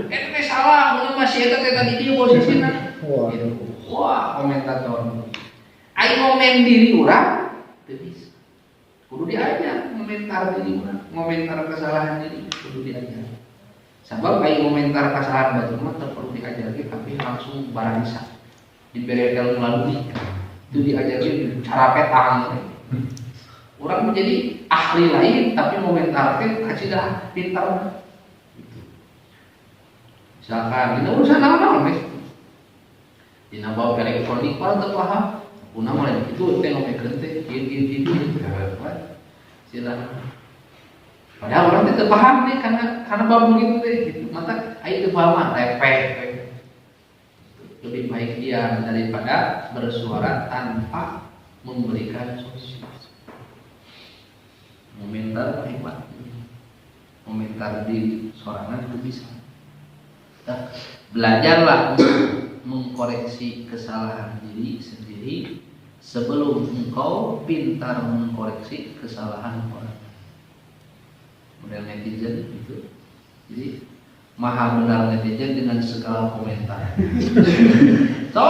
Eta salah, mun masih eta di dieu posisina. Wah, komentator. Ayo ngomen diri urang, teu bisa. Kudu diajar ngomentar diri urang, ngomentar kesalahan diri kudu diajar. Sabab ayo ngomentar kesalahan batur mah teu perlu diajar ge tapi langsung barangsa. Dibere ilmu lalui. Itu diajar ge cara petang. Urang menjadi ahli lain tapi ngomentar teh kacidah pintar. Gitu. Misalkan dina urusan naon-naon guys. Dina bau elektronik orang teu paham. Una mulai itu ngomekeun teh gini silakan. Padahal orang teh teu paham nih karena bab begitu teh gitu. Maka aya teu paham lepeh. Lebih baik dia daripada bersuara tanpa memberikan solusi. Komentar hebat. Komentar di sorangan itu bisa. Nah, belajarlah mengkoreksi kesalahan diri sendiri sebelum engkau pintar mengkoreksi kesalahan orang. Model netizen itu. Jadi maha benar netizen dengan segala komentar. So,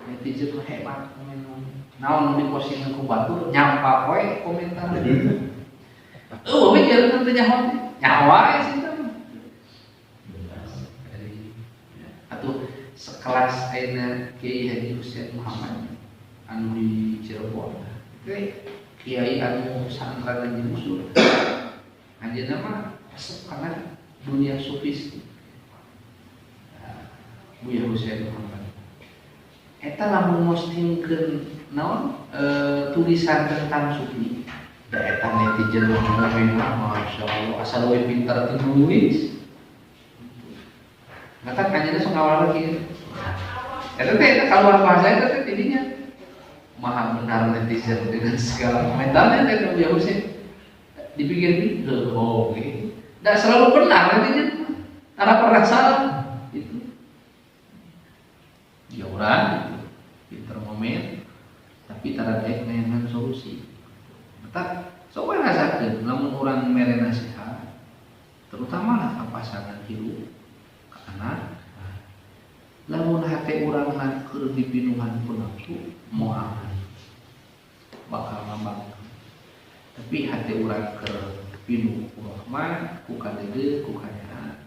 netizen hebat komentar. Naon di posting aku batur nyampa we komentar. We jalan teh nyawa sih. Atau sekelas ayeuna Kiai Haji Husein Muhammad anu di Cirebon teh kiai anu santran Haji Musur anjeunna mah asep kana dunia sufis Buya Husein Muhammad eta lamun postingkeun naon tulisan tentang sufi da eta netizen mah masyaallah asal we pintar teu nulis. Maka kanjana sok ngawal lagi. Eta teh keluar bahasa eta teh tidinya maha benar netizen dengan segala komentarnya teh Buya Husein. Dipikir-pikir, oh oke. Da selalu benar netizen. Karena pernah salah itu. Ya urang gitu. Pinter momen tapi tara daek neangan solusi. Maka sok we rasakeun lamun urang mere nasihat terutama lah ka pasangan hirup anak, lamun hati orang nak keur dipinuhan ku nafsu moal bakal ngambang. Tapi hati orang keur pinuh ku rahmat, ku kadede, ku kadena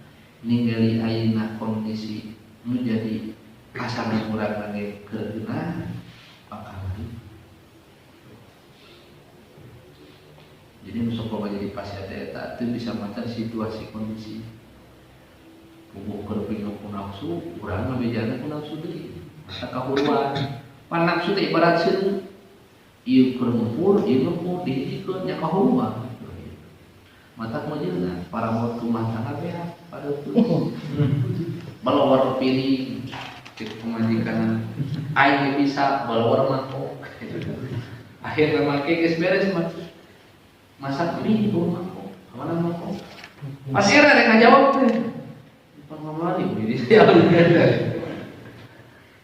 ningali ayeuna kondisi nu jadi pasangan urang lagi keur geunah bakal jadi nu sok jadi pasien eta teu bisa maca situasi kondisi. Buku berpindah ku nafsu, urang ngabejana ku nafsu deui. Mata kahuruan. Pan nafsu teh ibarat seun. Ieu keur ngepur, ieu ngepur dihijikeun nya kahuruan. Mata mojeulna para motu mah tangga beak pada tuh. Balawar piring cek pemajikan. Aing bisa balawar mangkok. Akhirna make geus beres mah. Masak mie bu mangkok. Mana mangkok? Masih ada yang ngajawab teh. Kemari, jadi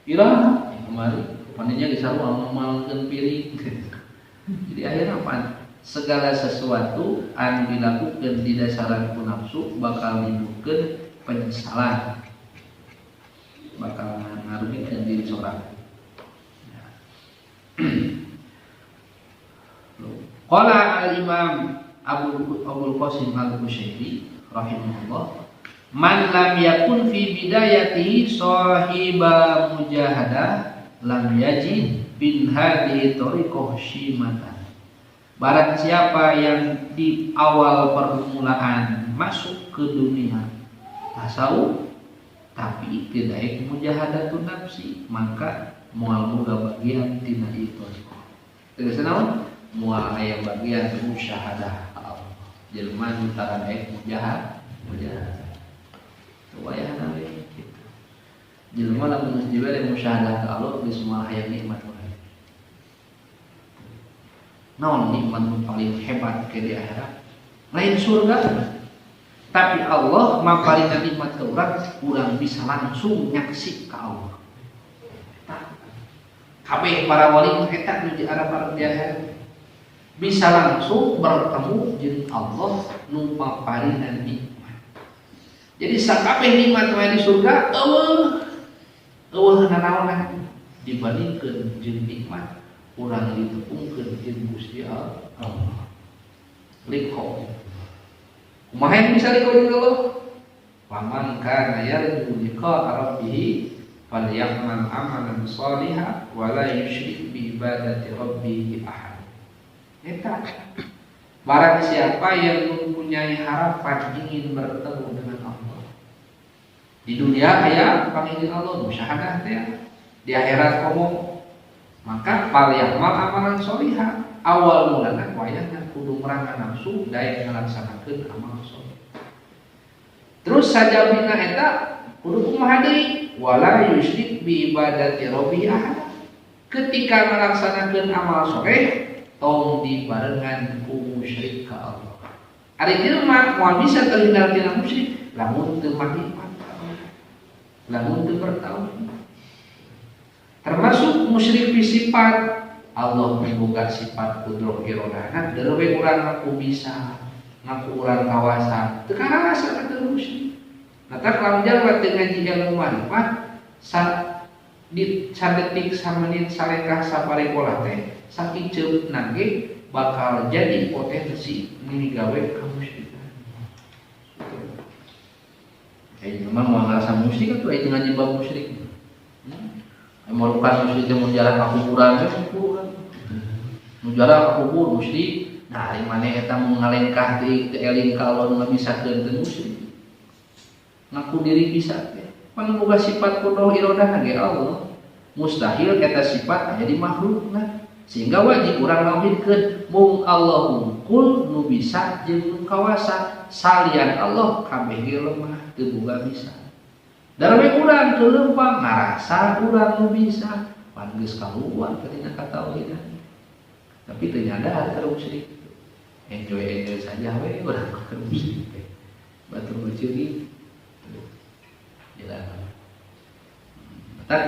iraha kemari, panennya disaru ngamalkeun piring. Jadi akhirnya apa? Segala sesuatu anu dilakukeun di dasaran ku nafsu bakal menimbulkeun penyesalan, bakal ngarugikan diri seorang. Qala al-Imam Abul Qasim al-Qushairi rahimahullah, man lam yakun fi bidayatihi sahiba mujahadah lam yajid bin hadhihi tariqah shimatan. Barang siapa yang di awal permulaan masuk ke dunia tasawuf tapi tidak mujahadatun nafsi, maka moal boga bagian tina itu. Terus naon? Moal aya bagian musyahadah Allah. Jelema nu tara daek mujahadah. Wayahna we kitu. Jelema lamun geus dibere musyahadah ka Allah geus moal aya nikmat wae. Naon nikmat nu paling hebat ke di akhirat? Lain surga. Tapi Allah maparingan nikmat ke urang bisa langsung nyaksi ka Allah. Kabeh para wali eta nu di arep di akhirat bisa langsung bertemu jeung Allah nu paparingan nikmat. Jadi sakabeh nikmat wae di surga eueuh nanaonan dibandingkeun jeung nikmat urang ditepungkeun jeung Gusti Allah. Liko. Kumaha yang bisa liko jeung Allah? Faman kana yarju liqa'a rabbih falyamal amalan shalihan wa la yusyrik bi ibadati rabbih ahad. Eta barang siapa yang mempunyai harapan ingin bertemu dengan Allah di dunia aya pangingin Allah musyahadah teh, di akhirat komo, maka falyamal amalan sholihan, awal mulana wayahna kudu merangan nafsu daek ngalaksanakeun amal sholih. Terus sajabina eta kudu kumaha deui? Wala yusyrik bi ibadati rabbi ahad. Ketika ngalaksanakeun amal sholih tong dibarengan ku musyrik ka Allah. Ari jelema moal bisa terhindar tina musyrik lamun teu makrifat, lamun teu bertauhid. Termasuk musyrik fi sifat, Allah membuka sifat qudrah iradana, deureuh urang ngaku bisa, ngaku urang kawasa, teu karasa ka musyrik. Maka lamun jalma teu ngaji ilmu makrifat, di sadetik samenit salekah saparekola teh saking ceupna ge bakal jadi potensi gawe kamusyrikan. Memang mau ngerasa musyrik atuh itu ngaji bab musyrik. Mau bukan musyrik mau jalan ka kuburan ge kuburan. Nu jalan ka kubur musyrik. Nah, ari maneh eta mun ngalengkah teh eling ka Allah nu bisa teu musyrik. Ngaku diri bisa teh. Pan boga sifat qudrah iradana ge Allah. Mustahil eta sifat aya di makhlukna. Sehingga wajib urang nauhidkeun mung Allah hungkul nu bisa jeung nu kawasa, salian Allah kabeh ge lemah teu boga bisa. Darwe urang teu lempang ngarasa urang nu bisa, pan geus kaluar tina katauhidan. Tapi teu nyadar ka musyrik. Enjoy saja we urang ka musyrik teh. Batur mencuri. Jelas. Mata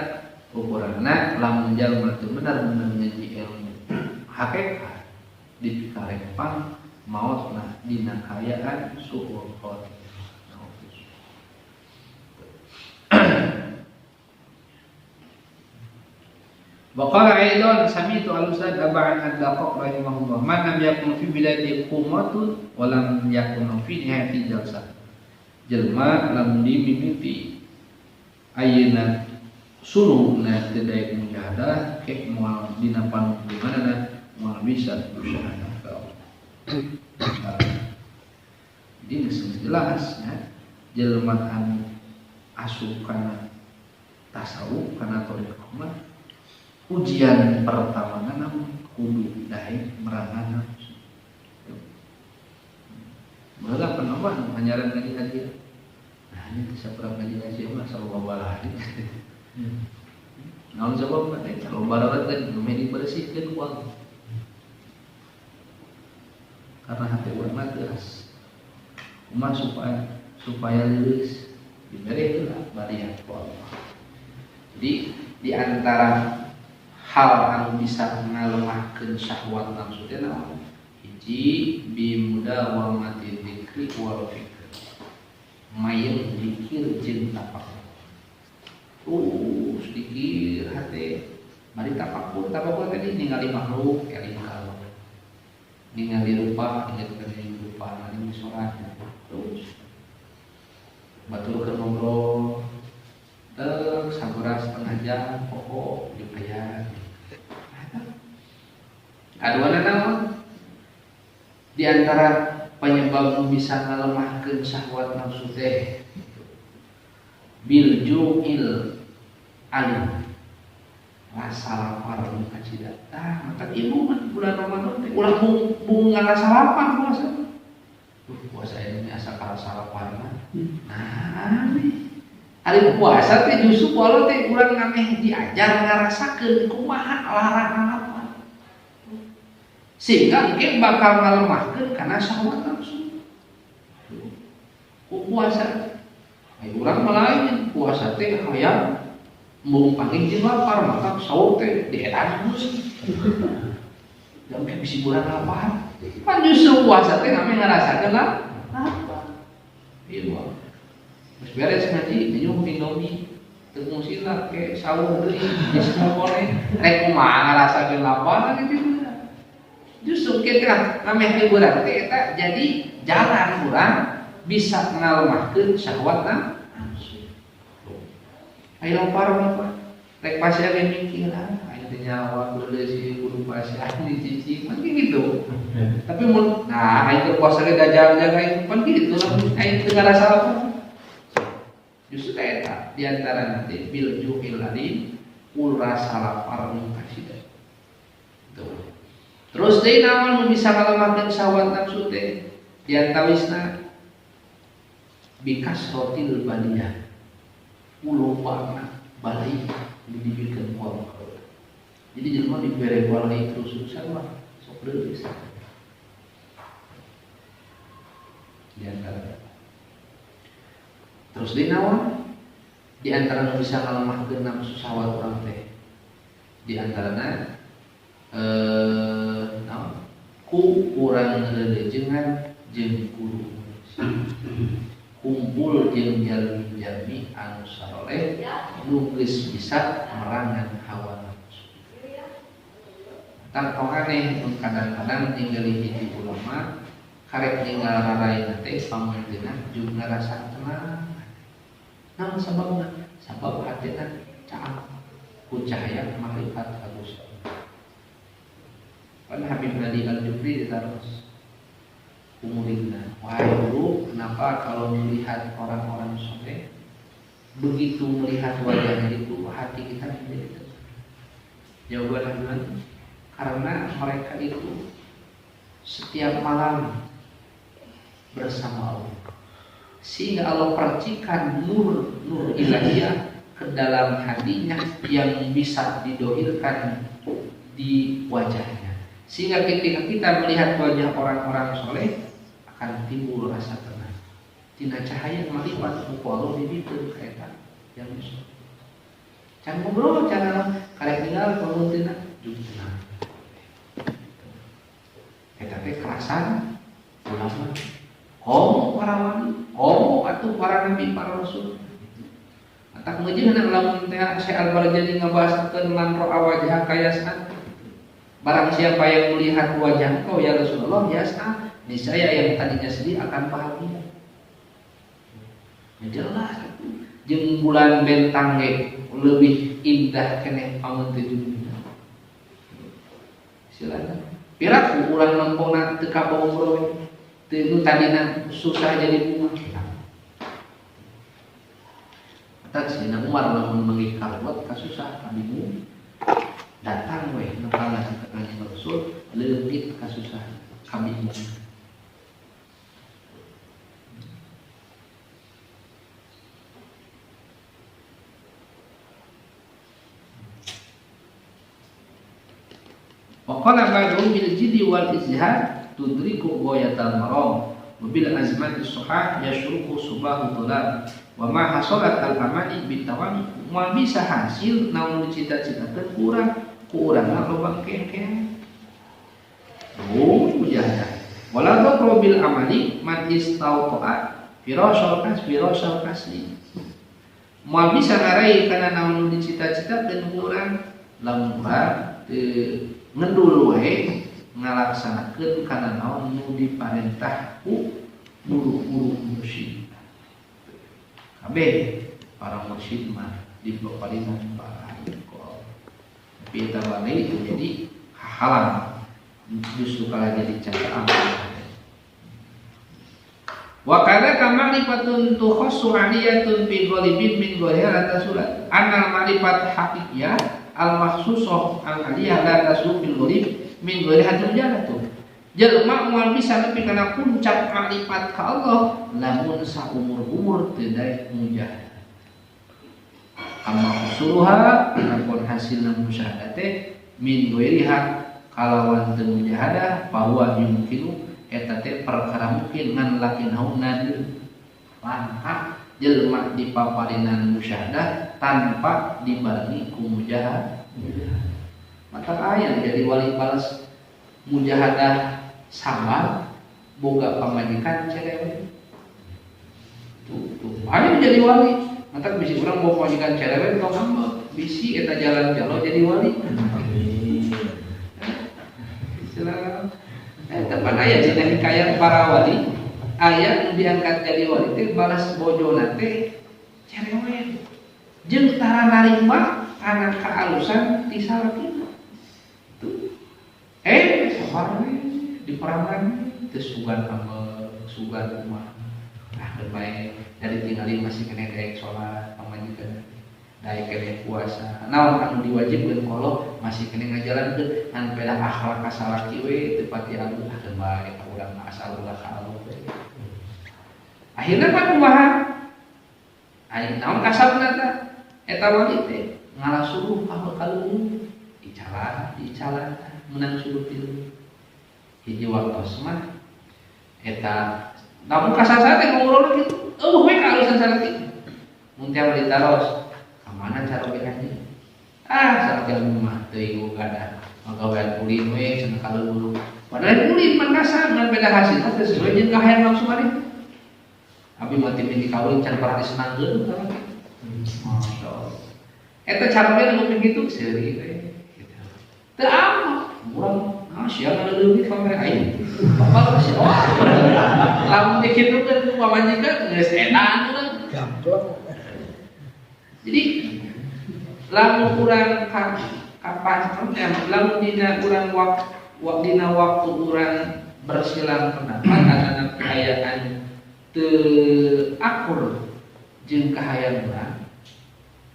ukuranna lamun jalma teu benar-benar ngaji ilmu hakikat dipikarepan mautna dina kayaan suul khotimah. Waqala aidan sami'tu al-ustad Aba'an ad-Daqaq rahimahullah, man lam yakun fi biladi qumatun wa lam yakun fi nihayati jalsah. Jelma lamun dimimiti ayeuna suluna teu daek mujahadah kek moal dina panungtunganna moal bisa musyahadah ka Allah. Jadi geus jelas ya, jelema anu asup kana tasawuf kana thariqah mah ujian pertama namun kudu daek merangan nafsu. Mula penambah panyaran ngaji-ngaji. Nah, ini bisa pernah ngaji-ngaji mah sallallahu alaihi wasallam. Naon sabab teh kalau bararat teh meni bersihkeun uang. Karena hati urang mah geus. Kumaha supaya leuwis dibere heula bariat ku Allah. Jadi di antara hal anu bisa ngalemahkeun syahwat nafsu teh naon? Hiji bimudawamati dzikri wal fikr. Mayem zikir jeung tafakur. Sedikit hati mari tafakur tadi ningali makhluk eling ka Allah. ningali rupa ingat kana rupa nanti sholat terus batur ke ngobrol sabura setengah jam pokok dipayan aduana naon di antara penyebab bisa ngalemahkeun syahwat nafsu teh bil ju'il alim rasa lapar nu kacida maka ibu mah bulan Ramadan teh ulah bung ngarasa lapar puasa puasa ini asa karasa lapar mah nah ari puasa teh justru walau teh urang ngameh diajar ngarasakeun kumaha larang lapar sehingga mungkin bakal ngalemahkeun kana syahwat nafsu puasa urang malain puasa teh hayang mau panggil jeung lapar maka sahur teh diedan terus. Jam ke bisi bulan lapar. Kan justru puasa teh kami ngarasakeun lapar. Ieu mah. Geus beres ngaji minum Indomie teu musila ke sahur deui geus ngomongna rek kumaha ngarasakeun lapar gitu. Justru kita ngameh hiburan teh eta jadi jalan urang bisa ngalemahkeun syahwat nafsu. Ayo lapar apa? Rek pasya ge mikir ayo teh nyawa beuleuh sih kudu pasya dicicing mungkin gitu. Tapi mun ayo teh puasa ge jaga itu pan gitu lah ayo teu ngarasa apa. Justru eta di antara nanti bil juhil ladin ul rasa lapar nu kasida. Tuh. Terus deui naon nu bisa ngalemahkeun syahwat nafsu teh? Di antawisna bikas rotil baliyah. Pulau warna balai dibikin orang. Jadi jelema dibere balai terus-terusan mah sok deui bisa. Di antara. Terus deui naon? Di antara nu bisa ngalemahkeun nafsu syahwat urang teh. Di antarana naon? Ku urang leulejengan jeung guru. Kumpul jeung jalmi anu saleh nu geus bisa merangan hawa nafsu. Tang aneh kadang-kadang ningali hiji ulama karek ninggal raraina teh pamanteuna jeung ngarasa tenang. Naon sababna? Sabab hatina caang ku cahaya makrifat ka Gusti. Pan Habib Nadi Al-Jufri ditaros umuridna, wahai guru, kenapa kalau melihat orang-orang soleh begitu melihat wajahnya itu hati kita menjadi tenang? Jawabannya karena mereka itu setiap malam bersama Allah, sehingga Allah percikan nur ilahiyah ke dalam hatinya yang bisa didohirkan di wajahnya, sehingga ketika kita melihat wajah orang-orang soleh akan timbul rasa tenang. Tina cahaya maliwat muka Allah dibituin kaita yang bisa. Can ngobrol cara karek tinggal pameuteuna jeung tenang. Eta teh kerasan ulama. Komo para wali, komo atuh para nabi, para rasul. Atak ngeujeun lamun teh Syekh Al-Barzanji ngabasakeun man ra'a wajha kayasan. Barang siapa yang melihat wajah engkau ya Rasulullah yas'a, niscaya yang tadinya sedih akan bahagia. Jelas jeung bulan bentang ge leuwih indah keneh pamun teh dunia. Silakan. Piraku urang lempongna teu kabogoh teu nu tadina susah jadi bunga. Tak sina Umar lamun manggih kalbot kasusah kabingung. Datang we nepala ka Kanjeng Rasul leungit kasusah kabingung. Waqala ba'du bil jiddi wal izhad tudriku ghayatal maram wa bil azmati suhah yashruku subahu tulab wa ma hasalat al amali bitawami moal bisa hasil naon cita-citakeun urang ku urang loba kengkeng mujahadah wala taqru bil amali man istauqa firasal kasli moal bisa ngarai kana naon dicita-citakeun urang lamun urang ngendul wae ngalaksanakeun kana naon nu diparentah ku guru-guru mursyid. Kabeh para mursyid mah dipaparinan baik kok. Tapi eta balik itu jadi halang justru kalau jadi cacaan. Wa kana kama ma'rifatun tukhassu 'aliyatun bi ghalibin min ghayri atasulat. Anal ma'rifat haqiqiyah al-makhsusah al-'aliyah la tasu bil ghalib min ghayri hatajatu. Jelema moal bisa nepi kana puncak makrifat ka Allah lamun saumur-umur teu daek mujahadah. Amma usuluha napun hasilna musyahadah teh min ghairiha kalawan teu mujahadah bahwa yumkinu eta teh perkara mungkin ngan lakin hauna langkah jelema dipaparinan musyahadah tanpa dibarengi ku mujahadah. Maka aya jadi wali balas mujahadah sabar boga pamajikan cerewet. Tuh aya jadi wali. Mata bisi urang boga pamajikan cerewet tong hamba bisi eta jalan-jalan jadi wali. Silakan. Tepan aya cenah hikayat para wali, aya nu diangkat jadi wali teh balas bojona teh cerewet. Jeung tara narima kana kaalusan ti salakina. Tuh. Sabar we di perangan teu sugan amal, sugan mah. Ah bae dari tinggali masih kena daek salat pamajikan. Daek kene puasa. Naon anu diwajibkeun kolo masih kene ngajalankeun ngan peda akhlak kasalaki we teu pati anu hakeun bae ka urang asal ulah ka Allah we. Akhirna pan kumaha? Ai naon kasabna teh? Eta wali teh ngalasuruh ka kaleuweung dicalan menang suruh tilu. Hiji waktos mah eta namun kasasa teh ngobrol kitu. We ka alusan salaki. Mun teh wali taros mana cara bekannya? Salah jalan mah teuing gadah. Magawean ulin we cenah kaleuweung. Padahal ulin pan kasar ngan beda hasil teh sesuai jeung kahayang nafsu maneh. Abi mah teu mimpi kawin can parah disenangkeun ka. Masyaallah. Eta cara we nu kitu seuri we. Kitu. Teu apa? Urang siang ada leuwih ka we aing. Bapak kasih lamun kitu kan pamajikan geus edan urang. Gamplang. Jadi lamun urang kapan lamun dina urang dina waktu urang bersilang pendapat karena kekayaan teu akur jeung kahayang urang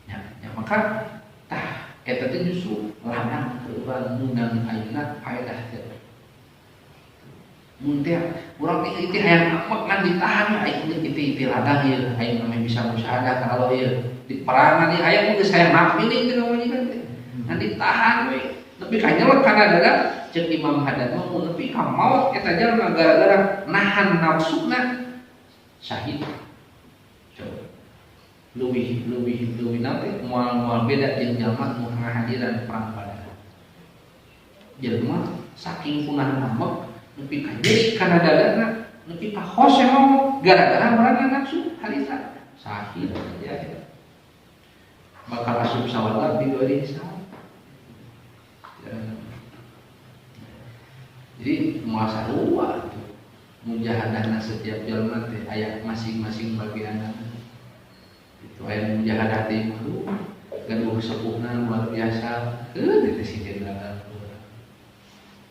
ya maka tah eta teh justru ladang ke urang nundang ayeuna faedah teh mun teh urang teh ieu hayang apa kan ditahan aing ieu ladang ieu aing mah bisa musyahadah ka Allah ieu di perangan ieu aya geus hayang napilih teh majikan teh ngan ditahan we nepi ka nyelek kana dada ceuk Imam Haddad mah mun nepi ka maot eta jalma gara-gara nahan nafsuna syahid. Coba leuwih nanti moal beda jeung jalma nu ngahadiran perang Badar. Jalma saking punah namek nepi ka jadi kana dadana nepi ka hose ngomong gara-gara merangan nafsu halisa syahid ya. Bakal asup sawarga bi ghairi hisab. Jadi muasa ruwa mujahadahna setiap jalma teh aya masing-masing bagianna. Itu aya mujahadah teh malu gaduh sepuhna luar biasa. Teh si jenderal.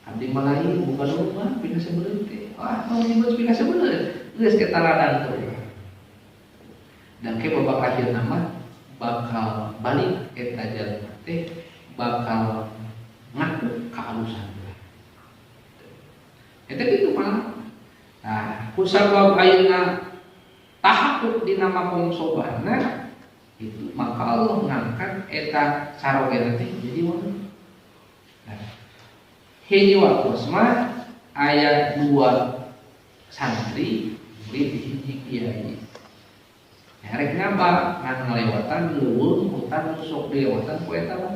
Abdi malain bukan rumah pindah sebeuleun teh. Tong dibos pindah sebeuleun. Geus kita ladang teh. Dan ke babak akhir nama bakal balik eta jalma teh bakal ngaku kaalusan. Eta kitu mah. Nah, kusabab ayeuna tahaqquq dina makom sobana itu maka Allah ngangkat eta sarogena teh jadi wali. Nah, hiji waktu mah aya 2 santri murid hiji kiai. Rek ngaba ngan ngalewatan leuweung hutan sok dilewatan ku eta mah.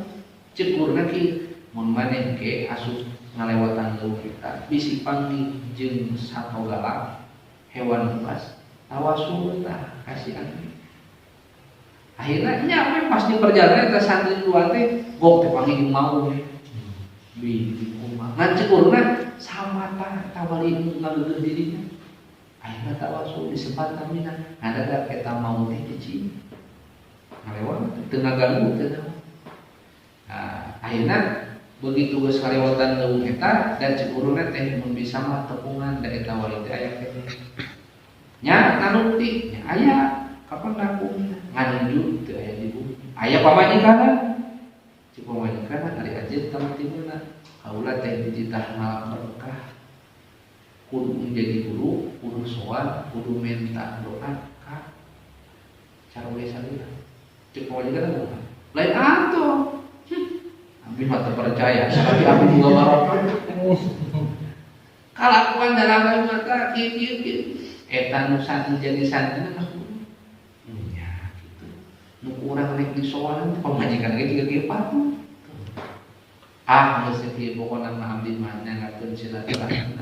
Cekurna ki mun maneh asup ngalewatan leuweung kita bisi panggih jeung sato galak hewan buas tawasul tah kasihan. Akhirna nya we pas di perjalanan eta santri dua teh gong teh panggih mau we. Bi kumah ngan cekurna samata tawali ngageun dirinya. Ayeuna tawasul disebat namina ngadadak eta mau teh cicing. Ngalewat teu ngaganggu teu naon. Nah, ayeuna begitu geus kalewatan leuweung eta dan cekuruna teh mun bisa mah tepungan da eta wali teh aya keneh. Nya nanukti nya aya kapan ngakungna nganuju teu aya di bumi. Aya pamajikanna pamajikan ari ajeun ka timuna kaula teh dititah berkah kudu menjadi guru kudu sowan kudu minta doa ka carwe salira cek pamajikan lain anto abi mah percaya tapi abi juga barokah kalakuan dalam mata kieu eta nu jadi santri mah nya gitu nu urang rek disowan pamajikan ge juga kieu patuh. Geus kieu pokona mah abdi mah nyangakeun silaturahmi.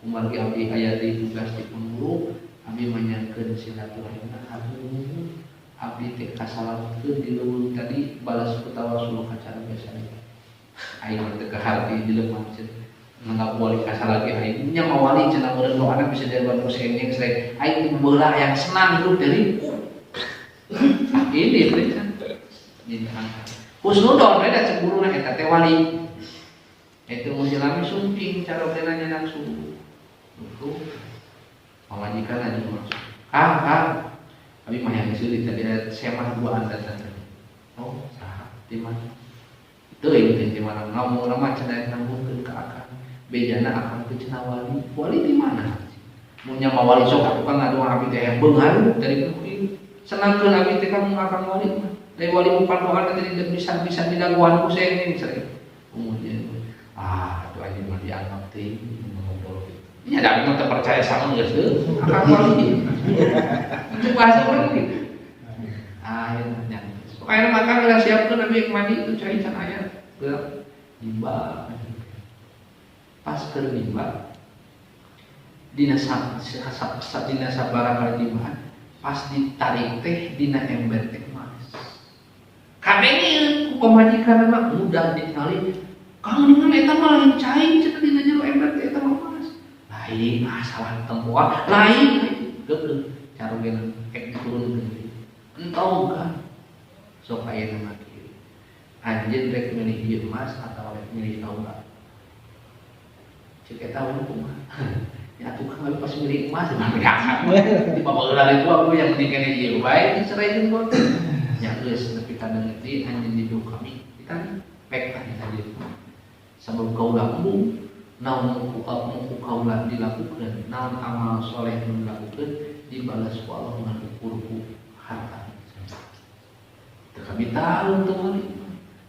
Kumargi abdi aya di tugas di guru, abdi mah nyankeun silaturahmi. Abdi teh kasalamkeun di leuweung tadi balas kutawasul ka cara biasana. Aing mah teu kaharti di leuweung ceun. Nggak boleh kasar lagi aing nya mawali cenah urang doana bisa dibuat kuseneng srek. Aing bola yang senang hidup dari ini kan. Ini husnudon beda ceburuna eta teh wali. Eta mun jalami sumping cara benanya nafsu. Itu pamajikan aja masuk. Kang. Abi mah yang sulit tadi semah dua anda tadi. Oh, sah di mana? Itu yang di mana ngomong nama cenah nanggung ke akang. Bejana akang teh cenah wali. Wali di mana? Mun nya wali sok aku kan ngadu abi teh beunghar dari kuwi. Senangkeun abi teh kamu akang wali mah. Dari wali umpan doa nanti tidak bisa dilakukan kusen ini sering. Kemudian, itu aja mah dianggap ting ngobrol. Ini ada yang terpercaya sama nggak sih? Akan wali. Itu bahasa orang gitu. Akhirnya, pokoknya makan kita siapkan nabi mandi itu cai can ayat ke nimba. Pas ke nimba, dina sabara kali nimba, pas ditarik teh dina ember teh kabeh pamajikan mah mudah dikenali. Kamu dengan eta mah lain cai cenah dina jero ember eta mah mas. Lain salah tempoa, lain geus carugeun kek diturunkeun. Entau kan. Sok aya nama kieu. Anjeun rek milih ieu emas atau rek milih taula. Cek eta ulun kumaha. Ya tukang pas milih emas mah bedakan. Di babaeuran itu aku yang penting kene ieu bae diserahin kok. Ya geus nepi ka deungti anjeun di hidup kami kita pek tanya tadi sabab kaula umum naon ku kaula dilakukeun naon amal soleh nu dilakukeun dibalas ku Allah ngan ukur harta teu kami tahu teu mali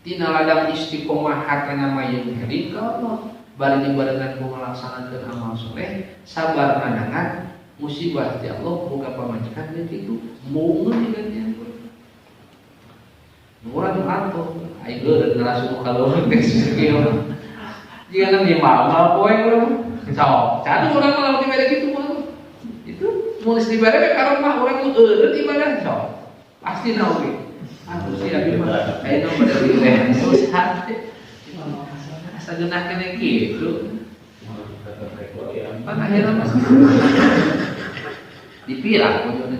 tina ladang istiqomah hatana mayun hadi ka Allah bari dibarengan ku ngalaksanakeun amal soleh sabar nanangan musibah ti Allah boga pamajikan ge kitu moungeun digantian orang anto, ayo udah ngerasa kalau tes skill, jika nanti mal poin orang, so, jadi orang malah di beda gitu mal, itu mulai di beda karena mah orang itu di beda, so, pasti nawi, aku sih abi mah, ayo pada di beda, terus hati, asa genah kena gitu, pan akhirnya mas, dipilih pojoknya,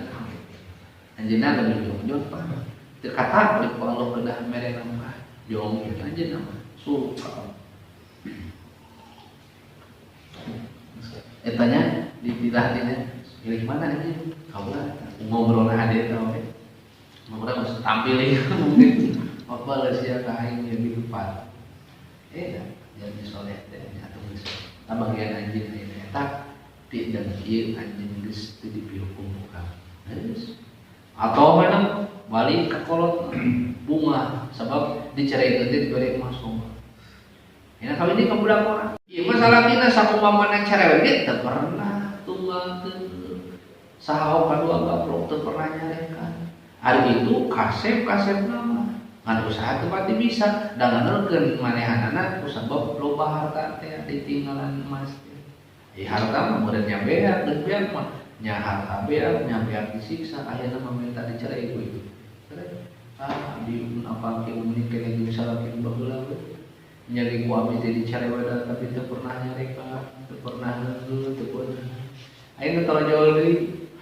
anjena lebih jauh pak. Terkata oleh Allah kedah mereka nama jom aja nama suka. Etanya dipilah dia pilih mana aja kau lah ngobrol hadir kau ngobrol harus tampil mungkin apa lah sih kain yang di depan jadi soleh dan atau bagian anjing ini tak tidak dia anjing gus di dipihukum bukan atau mana balik ke kolot bunga sebab dicerai nanti diberi emas bunga. Ini kali ini kebudak orang. Iya masalah kita sama mama yang cerewet kita pernah tunggal ke sahau kedua gaplok tu pernah nyarekan. Hari itu kasep nama. Ngan usaha tempat bisa dengan nurken manehanana sebab loba harta teh ditinggalan emas. Harta mah muridnya beak dan beak mah nya harta beak nya beak disiksa akhirnya meminta dicerai itu. Di apa ke umni kene bisa lagi baheula nyari ku abdi jadi carewada tapi teu pernah nyareka, teu pernah ngeuleut, teu pernah. Ayeuna tara jauh deui,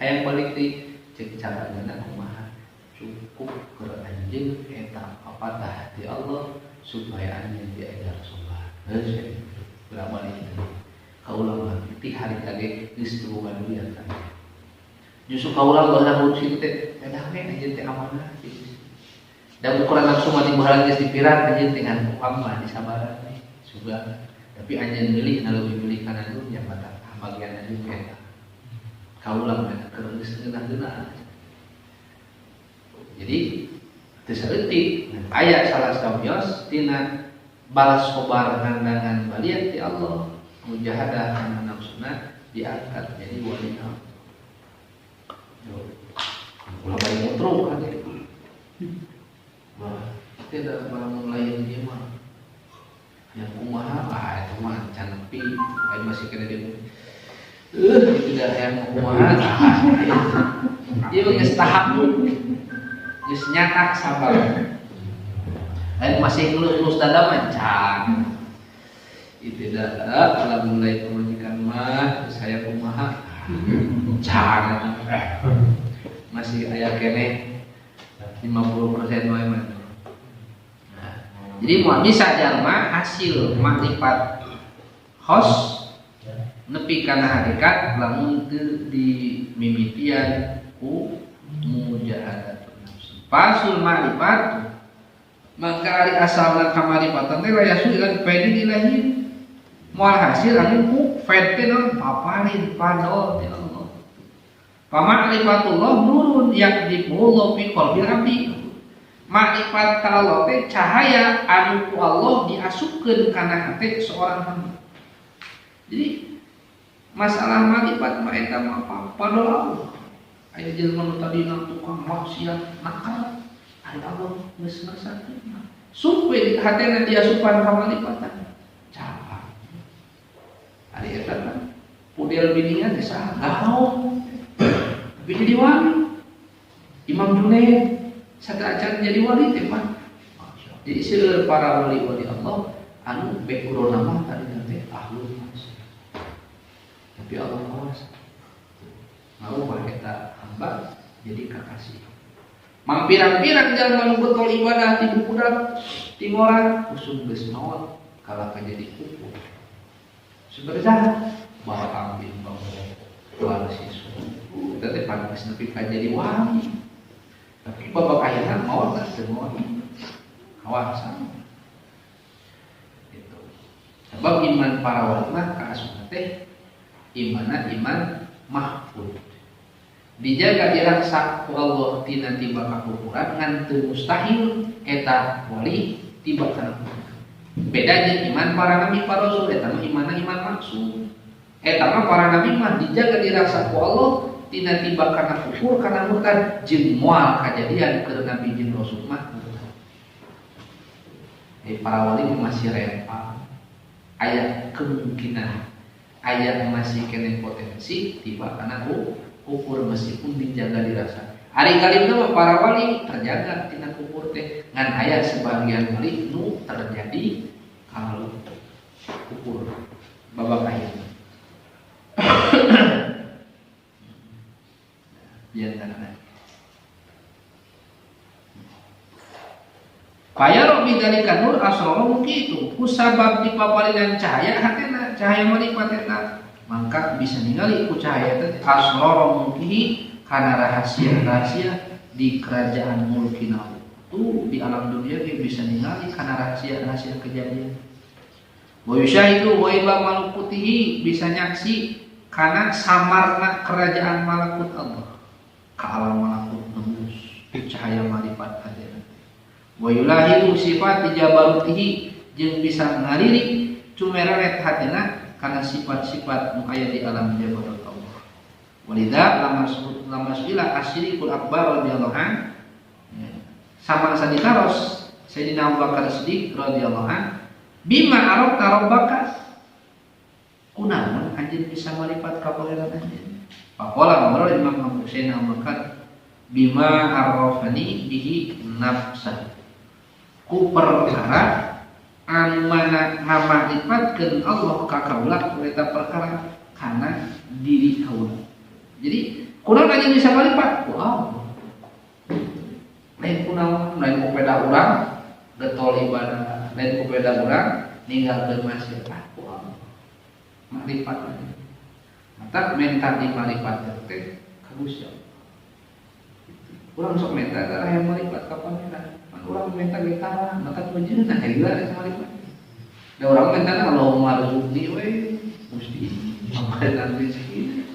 hayang balik deui cek carana kumaha. Cukup keur anjeun eta papatah ti Allah supaya anjeun diajar sholat. Geus beramal itu. Kaulah ti hari kage geus teu boga duit kan. Justru kaulah bahasa ngurusin teh edah we anjeun teh amanah. Dan ukuran nafsu mati bahalan geus dipirat anjeun dengan umpama disabaran we sudah. Tapi anjeun milih na leuwih milih kana dunya mata bagian anjeun eta. Kaulah mah keur geus geunah-geunah. Jadi teu saeutik aya salah sawios tina balas kobar ngandangan baliat ti Allah mujahadah kana nafsuna diangkat jadi wali Allah. Ulah bae motrok kan. Wah, tidak barang lain dia mah. Yang kumaha itu mah can nepi aya masih kena dia. Tidak yang kumaha. Ieu geus tahap geus nyatak sabar. Aya masih ngelus dada mah can. Itu dah kalau mulai pemajikan mah saya kumaha. Can. Masih aya keneh 50% wae mah. Nah, jadi moal bisa jalma hasil makrifat khos nepi kana hakikat lamun teu dimimitian ku mujahadatun nafs. Pasul makrifat maka ari asalna kamarifatan teh layak sulilan faedin ilahi. Moal hasil anu ku faed teh naon paparin padol ti Allah. Pama'rifatullah nurun yakdibullah fi qalbil abdi. Makrifat ka Allah teh cahaya anu ku Allah diasupkeun kana hate seorang hamba. Jadi masalah makrifat mah eta mah padol Allah. Aya jelema nu tadina tukang maksiat nakal, ari Allah geus ngarsakeun. Supaya hatena diasupan ka makrifatan. Cahaya. Ari eta mah pudel biningan geus saha tapi jadi wali. Imam Junaid sadaacan jadi wali teh mah. Jadi seueur para wali-wali Allah anu background nama tadi teh ahlul maksiat. Tapi Allah kuasa. Mau kita hamba jadi kekasih. Mang pirang-pirang jalma nu betul ibadah ti budak ti ngora usum geus maot kala jadi kufur. Sebenarnya bawa kambing bawa warsis. Kita teh pantes nepi ka jadi wali. Tapi babak ayeuna maot teh moal kawasan. Gitu. Sebab iman para wali mah kaasup teh imanna iman mahfud. Dijaga diraksa ku Allah tina tiba kakufuran ngan teu mustahil eta wali tiba kana kufur. Beda jeung iman para nabi para rasul eta mah imanna iman maksud. Eta mah para nabi mah dijaga diraksa ku Allah tina tiba kana kufur kana murtad jeung moal kajadian keur nabi jeung rasul mah. Para wali masih rempang. Aya kemungkinan aya masih kene potensi tiba kana kufur meskipun dijaga dirasa. Ari kalimna mah para wali terjaga tina kufur teh ngan aya sebagian wali nu terjadi kalau kufur babak ayeuna. Biarkan. Fayaro bidzalika nur asrara mukitu kusabab dipaparinan cahaya hatena cahaya marifat eta maka bisa ningali ku cahaya teh asrara mukihi kana rahasia-rahasia di kerajaan mulkina tu di alam dunia dia bisa ningali kana rahasia-rahasia kejadian. Wa yusyahidu wa ila malakutihi bisa nyaksi kana samarna kerajaan malakut Allah ka alam malakut nembus cahaya marifat hatena. Wa yulahidu sifat jabarutihi jeung bisa ngalirik cumeraret hatena kana sifat-sifat nu aya di alam jabarut Allah. Walidha lama suila asyirikul akbar radhiyallahu an sama sadikaros Sayyidina Abu Bakar Siddiq radhiyallahu an bima arafta rabbaka kunaon anjeun bisa marifat ka pangeran anjeun. Faqala ngomong Imam Abu Husain Al-Bakar bima arafani bihi nafsa ku perkara anu mana ngamakrifantkeun Allah ka kaula eta perkara kana diri kaula. Jadi kunaon aja bisa makrifat? Wow. Lain kunaon, lain kupeda urang getol ibadah, lain kupeda urang ninggalkeun maksiat. Wow. Makrifat. Mata mental di makrifat teh ka Gusti Allah. Urang sok mental ka hayang makrifat ka pangeran. Orang minta kita, maka tujuan nak gila sama lima. Dan orang minta kalau marzuqni, we mesti makan rezeki.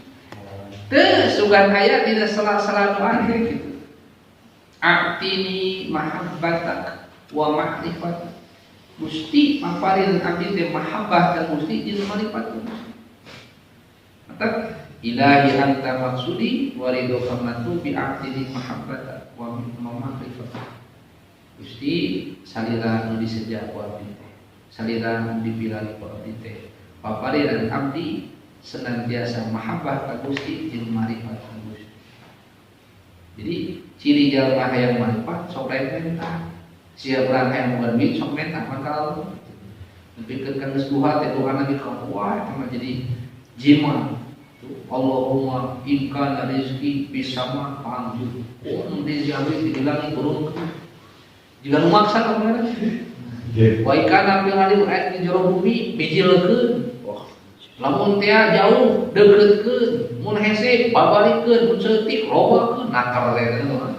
Sugan kaya tidak salah doa gitu. Artini mahabbatak wa ma'rifatak. Gusti maparin abdi teh mahabbah dan gusti jeung ma'rifat. Maka ilahi anta maksudi wa ridhoka matu bi artini mahabbatak wa ma'rifatak. Gusti salira nu diseja ku abdi teh, salira nu dipilari ku abdi teh. Papariran abdi senantiasa mahabbah ka Gusti jeung marifat ka Gusti. Jadi ciri jalma hayang marifat sok lain mentah. Sia urang hayang berbit sok mentah mangkal. Nepikeun ka geus duha teh Tuhan lagi ka wah eta mah jadi jima. Allahumma in kana rizqi bisama panjur. Oh dijawi dibilang turun. Jika nu maksa ka mana? Wa ikana bil halim ayat di jero bumi bijilkeun. Lamun teh jauh deukeutkeun, mun hese babalikeun, mun seutik lobakeun nakar teh mah.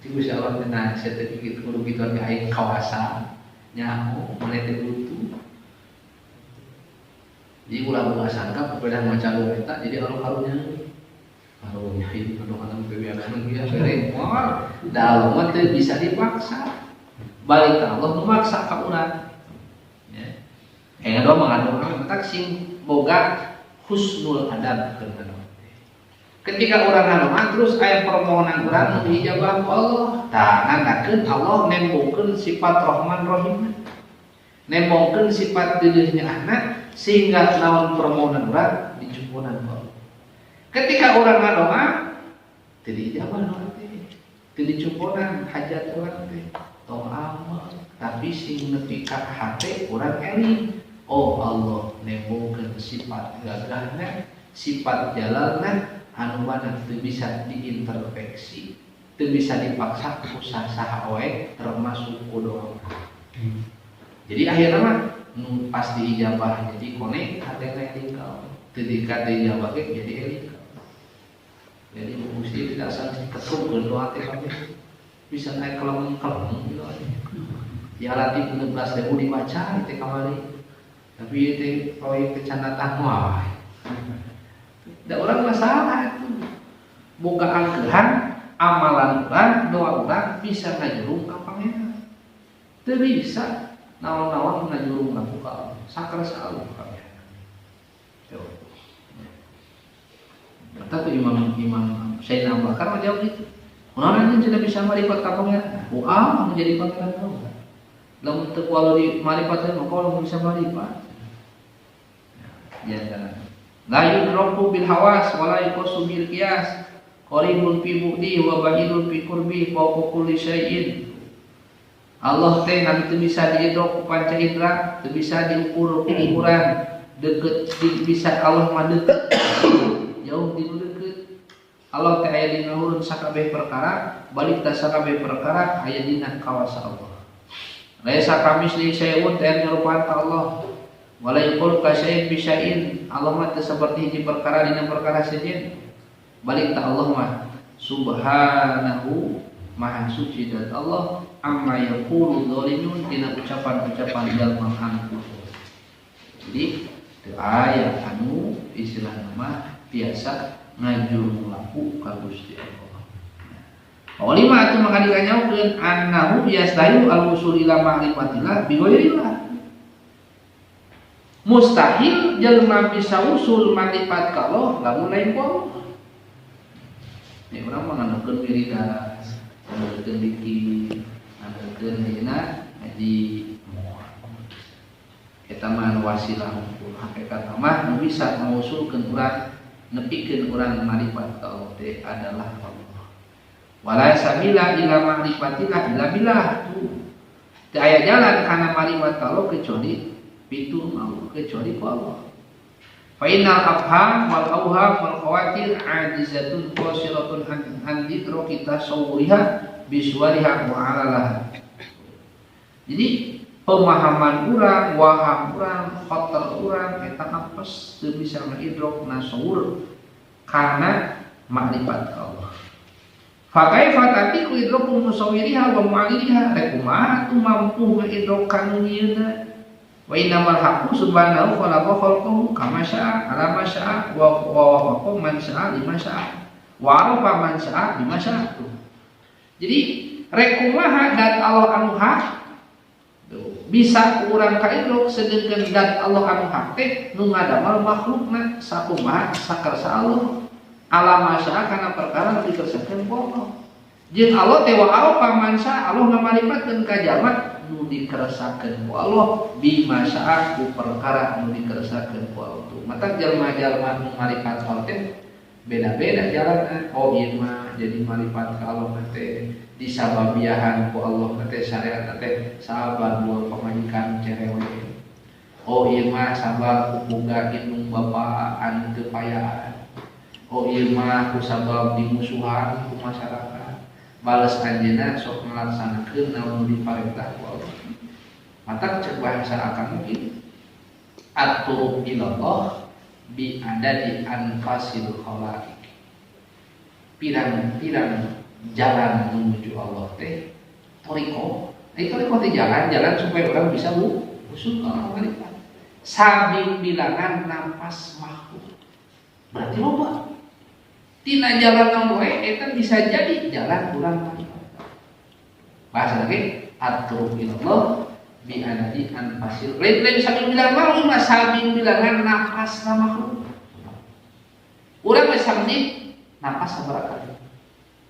Ti Gusti Allah teh nah sia teh kitu kudu kitu aing kawasan. Nyaho mane teh butuh. Jadi ulah sangka kepada maca eta jadi haru-harunya. Harunya itu alam kebiasaan dia repot. Dalam teh bisa dipaksa. Balik Allah memaksa ka urang. Ya. Doa mangandung tak sing boga husnul adab keuna. Ketika urang ngadoa terus aya permohonan urang nu diijabah ku Allah, tah ngandakeun Allah nembongkeun sifat Rahman Rahim. Nembongkeun sifat deuleuhnya anak sehingga naon permohonan urang dicumpunan ku Allah. Ketika urang ngadoa teu diijabah doa teh. Teu dicumpunan hajat urang teh. Tong amal tapi sing nepi ka hate urang eling. Oh Allah nembongkeun sifat gagahna, sifat jalalna anu mana teu bisa diintervensi, teu bisa dipaksa ku saha wae termasuk ku doa. Jadi akhirna mah nu pas diijabah jadi konek hatena eling ka. Teu dikate dijabah ge jadi eling ka. Jadi mesti tidak salah ketukeun doa teh bisa naik kelem-kelem gitu aja. Ya latih 16.000 dibaca itu kamari. Tapi itu proyek kecanatan wah. Da orang masalah itu. Boga angkehan amalan urang, doa urang bisa ngajurung ka pangeran. Teu bisa naon-naon ngajurung ka Allah. Sakrasa Allah pangeran. Tuh. Kata tuh Imam Sayyidina Abu Bakar menjawab gitu. Orang tidak bisa marifat ka pangeran. Uang menjadi pangeran kau. Lamun teu kualo di marifat teh maka lamun bisa marifat. Ya jangan. La yudraku bil hawas wala yuqasu bil qiyas. Qaribun fi bu'di wa ba'idun fi qurbi fawqa kulli syai'in. Allah teh anu teu bisa diidrok ku panca indra, teu bisa diukur ku ukuran. Deukeut bisa Allah mah deukeut. Jauh di Allah teh aya dina urun sakabeh perkara, balik ta sakabeh perkara aya dina kawasa Allah. Laisa kamisli syai'un teh nyerupakeun ka Allah. Wala yaqul ka syai'in bi syai'in. Allah mah teu saperti hiji perkara dina perkara sejen. Balik ta Allah mah subhanahu maha suci dan Allah amma yaqulu dzalimun dina ucapan-ucapan jalma anu. Jadi teu aya anu istilahna mah biasa ngajurung laku ka Gusti Allah. Walima atuh maka dikanyakeun annahu yastahilu al-usul ila ma'rifatillah bi ghairillah. Mustahil jelema bisa usul ma'rifat ka Allah lamun lain ku Allah. Ya urang mah ngandungkeun wiridan, ngandungkeun zikir, ngandungkeun dina ngaji moal. Eta mah wasilah untuk hakikat mah nu bisa mengusulkeun urang nepikeun urang marifat ka Allah teh adalah Allah. Wala sabila ila ma'rifatillah illa billah. Teu aya jalan kana maripat ka Allah kecuali pitu Allah, kecuali ku Allah. Fa innal afham wal awham wal khawatir ajizatun qasiratun an dikraki tasawwuriha biswariha wa alalah. Jadi pemahaman urang, waham urang, khotar urang eta apes teu bisa ngidrok nasawur kana makrifat Allah. Fa kaifa tatiku idroku musawwiriha wa mu'aliliha kumaha tu mampu ngidrok kanu nyieuna. Wa innamal haqqu subhanahu khalaqa khalqahu kama syaa ala ma syaa wa wafaqa man syaa lima syaa wa arafa man syaa bima syaa. Jadi rek kumaha dat Allah anu hak bisa urang kaidrok sedengkeun dat Allah anu hak teh nu ngadamel makhlukna sakumaha sakarsa Allah. Alam masya karena perkara nu dikersakeun ku Allah. Jeung Allah teh wa arafa man syaa Allah ngamaripatkeun ka jalma nu dikersakeun ku Allah bima syaa ku perkara nu dikersakeun ku Allah. Mata jalma-jalma nu marifat Allah teh beda-beda jalanna. Oh ieu mah jadi marifat ka Allah teh disababiahan ku Allah teh syariat teh sabar dua pamajikan cerewe. Oh ieu mah sabar ku boga indung bapa anu teu payaan. Oh ieu mah kusabab dimusuhan ku masyarakat. Bales anjeunna sok ngalaksanakeun naon diparentah ku Allah. Mata cek bahasa akan mungkin atur ilallah bi adadi anfasil khalaiq. Pirang-pirang jalan menuju Allah teh toriko. Toriko teh jalan supaya orang bisa usul ke Allah marifat. Sabing bilangan nafas makhluk. Berarti loba. Tina jalan nang we eta bisa jadi jalan urang marifat. Bahasa lagi atur ilallah bi adadi anfasil. Lain sabing bilangan mah sabing bilangan nafas makhluk. Urang we sabdi nafas sabaraha.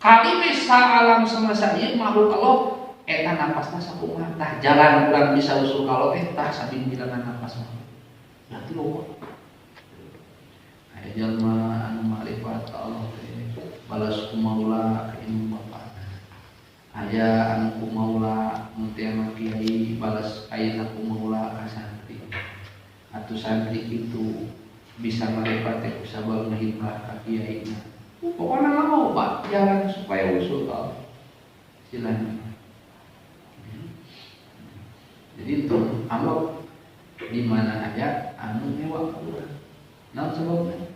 Kali bisa alam semesta ieu makhluk Allah eta nafasna sakumaha. Tah jalan urang bisa usul ka Allah tah sabing bilangan nafas makhluk. Berarti loba. Aya jalma anu makrifat ka Allah teh balas ku maula ka ilmu bapana. Aya anu ku maula mun teh kiai balas ayeuna ku maula ka santri. Atuh santri itu bisa makrifat teh kusabab ngahibah ka kiaina. Pokoknya mau pak jalan supaya usul kau silahkan. Jadi itu Allah di mana aja anu nyewa kurang. Nah sebabnya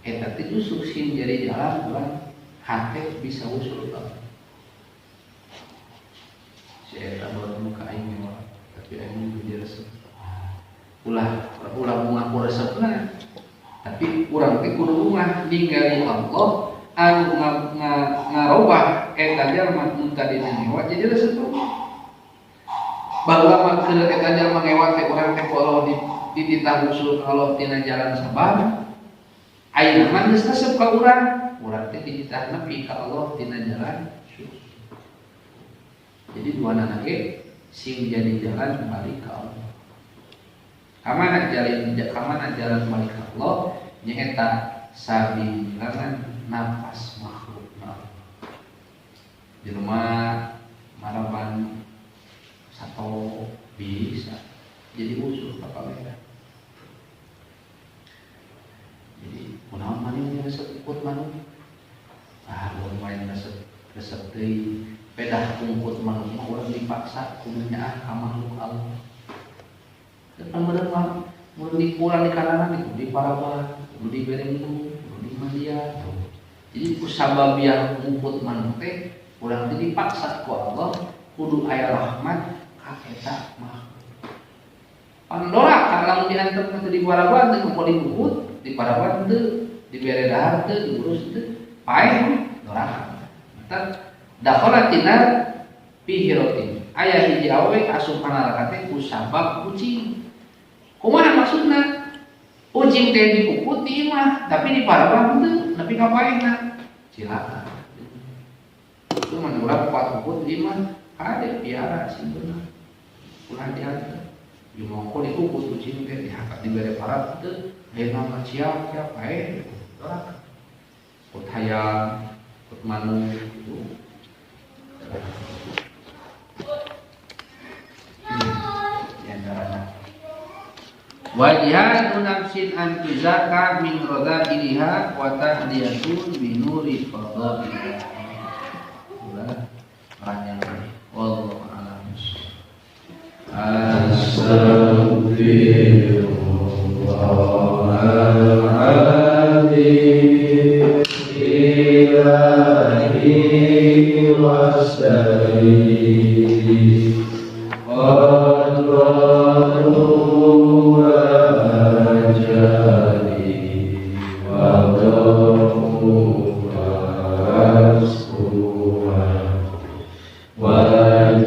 eta teh justru sing jadi jalan orang hati bisa usul kau. Si eta baru muka aing nyewa tapi aing jadi resep. Ulah mengaku resepna. Tapi urang teh kudu rumah ninggali Allah anu ngarobah eta jalma mun tadi nyewa jadi resep. Bahwa mah keur eta jalma ngewa teh urang teh Allah dititah usul Allah tina jalan sabar. Ayeuna mah geus resep ka urang teh dititah nepi ka Allah tina jalan syukur. Jadi duana ge sing jadi jalan balik ka Allah. Kamana jalan balik ka Allah nyaeta sabilangan nafas makhluk. Di rumah maraban satu bisa jadi usul ka kamera. Jadi kunaon maneh resep ikut manuk. Lumayan resep teuing pedah kumput manuk mah urang dipaksa kudu nyaah ka makhluk Allah. Depan bener mau dikurang di kanan di parawan, mau diberi minum, mau di mandian. Jadi kusababiah ngumput manuk teh, urang teh dipaksa ku Allah, kudu aya rahmat ka eta makhluk. Pandora kalau diantar teh di parawan teh kudu dibukut, di parawan teh dibere dahar teh diurus teh, paeh doraka. Mata dakhala tina pihirotin. Aya hiji awe asup ka neraka teh kusabab kucing. Kumaha maksudna? Ucing teh dipuput di imah, tapi di parawan teu, nepi ka paehna. Cilaka. Itu mah urang kuat puput di imah, kade piara sing bener. Ulah diantar. Di mongko dipuput ucing teh dihangkat dibere parat teu, ayeuna mah siap paeh. Doraka. Put hayam, put manuk gitu. Wa jihadu nafsin an tuzaka min radabiliha wa tahdiyatun binuri fadaiha. Ulah panjang. Wallahu a'lam. Astaghfirullahaladzim ilahi wasta'in qadru wa ajali wa dhafu wa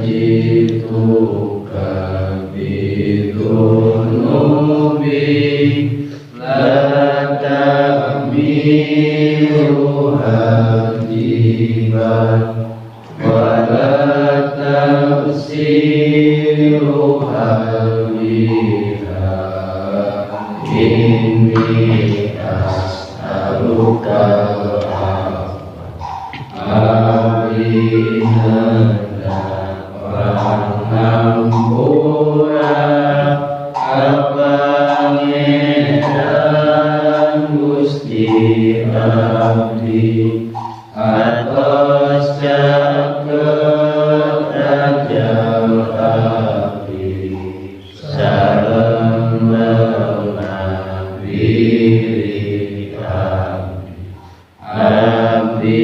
jituka bidunubi la ta'miru hadiban wa la tafsiru habiha inni as'aluka Ampura apangeran Gusti Abdi atos caket ajal abdi sareng menabiri abdi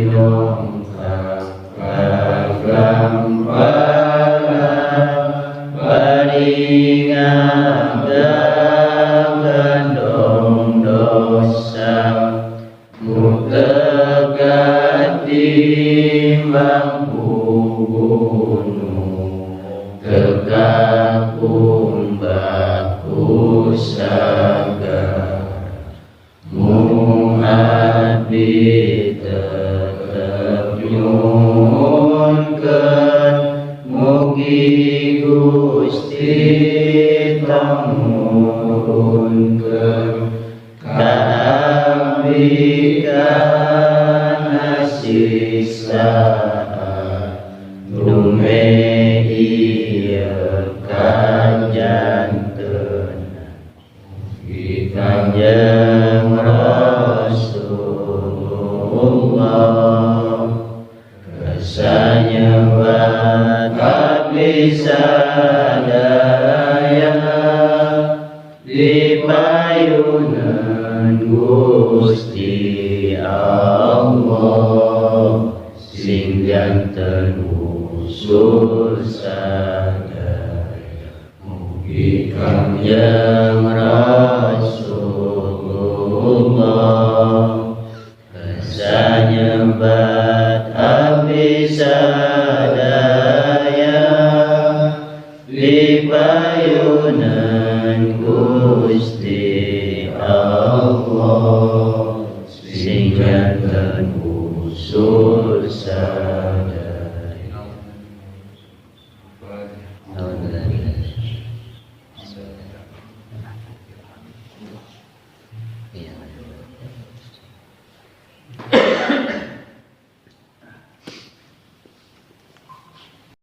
nongkak kagamparan paringadan dong dosa mutegat timbang gunung tegakung baku sagar mu'abdi tetep nyuhunkeun mugi Gusti tamurunkeun ka abdi kana siksaan dumeir kanjanteun Kanjeng Rasulullah kesanyebat abdi sadaya dipayunan Gusti Allah sing janten usul sadaya mugi Kanjeng Rasulullah kesanyebat abdi sadaya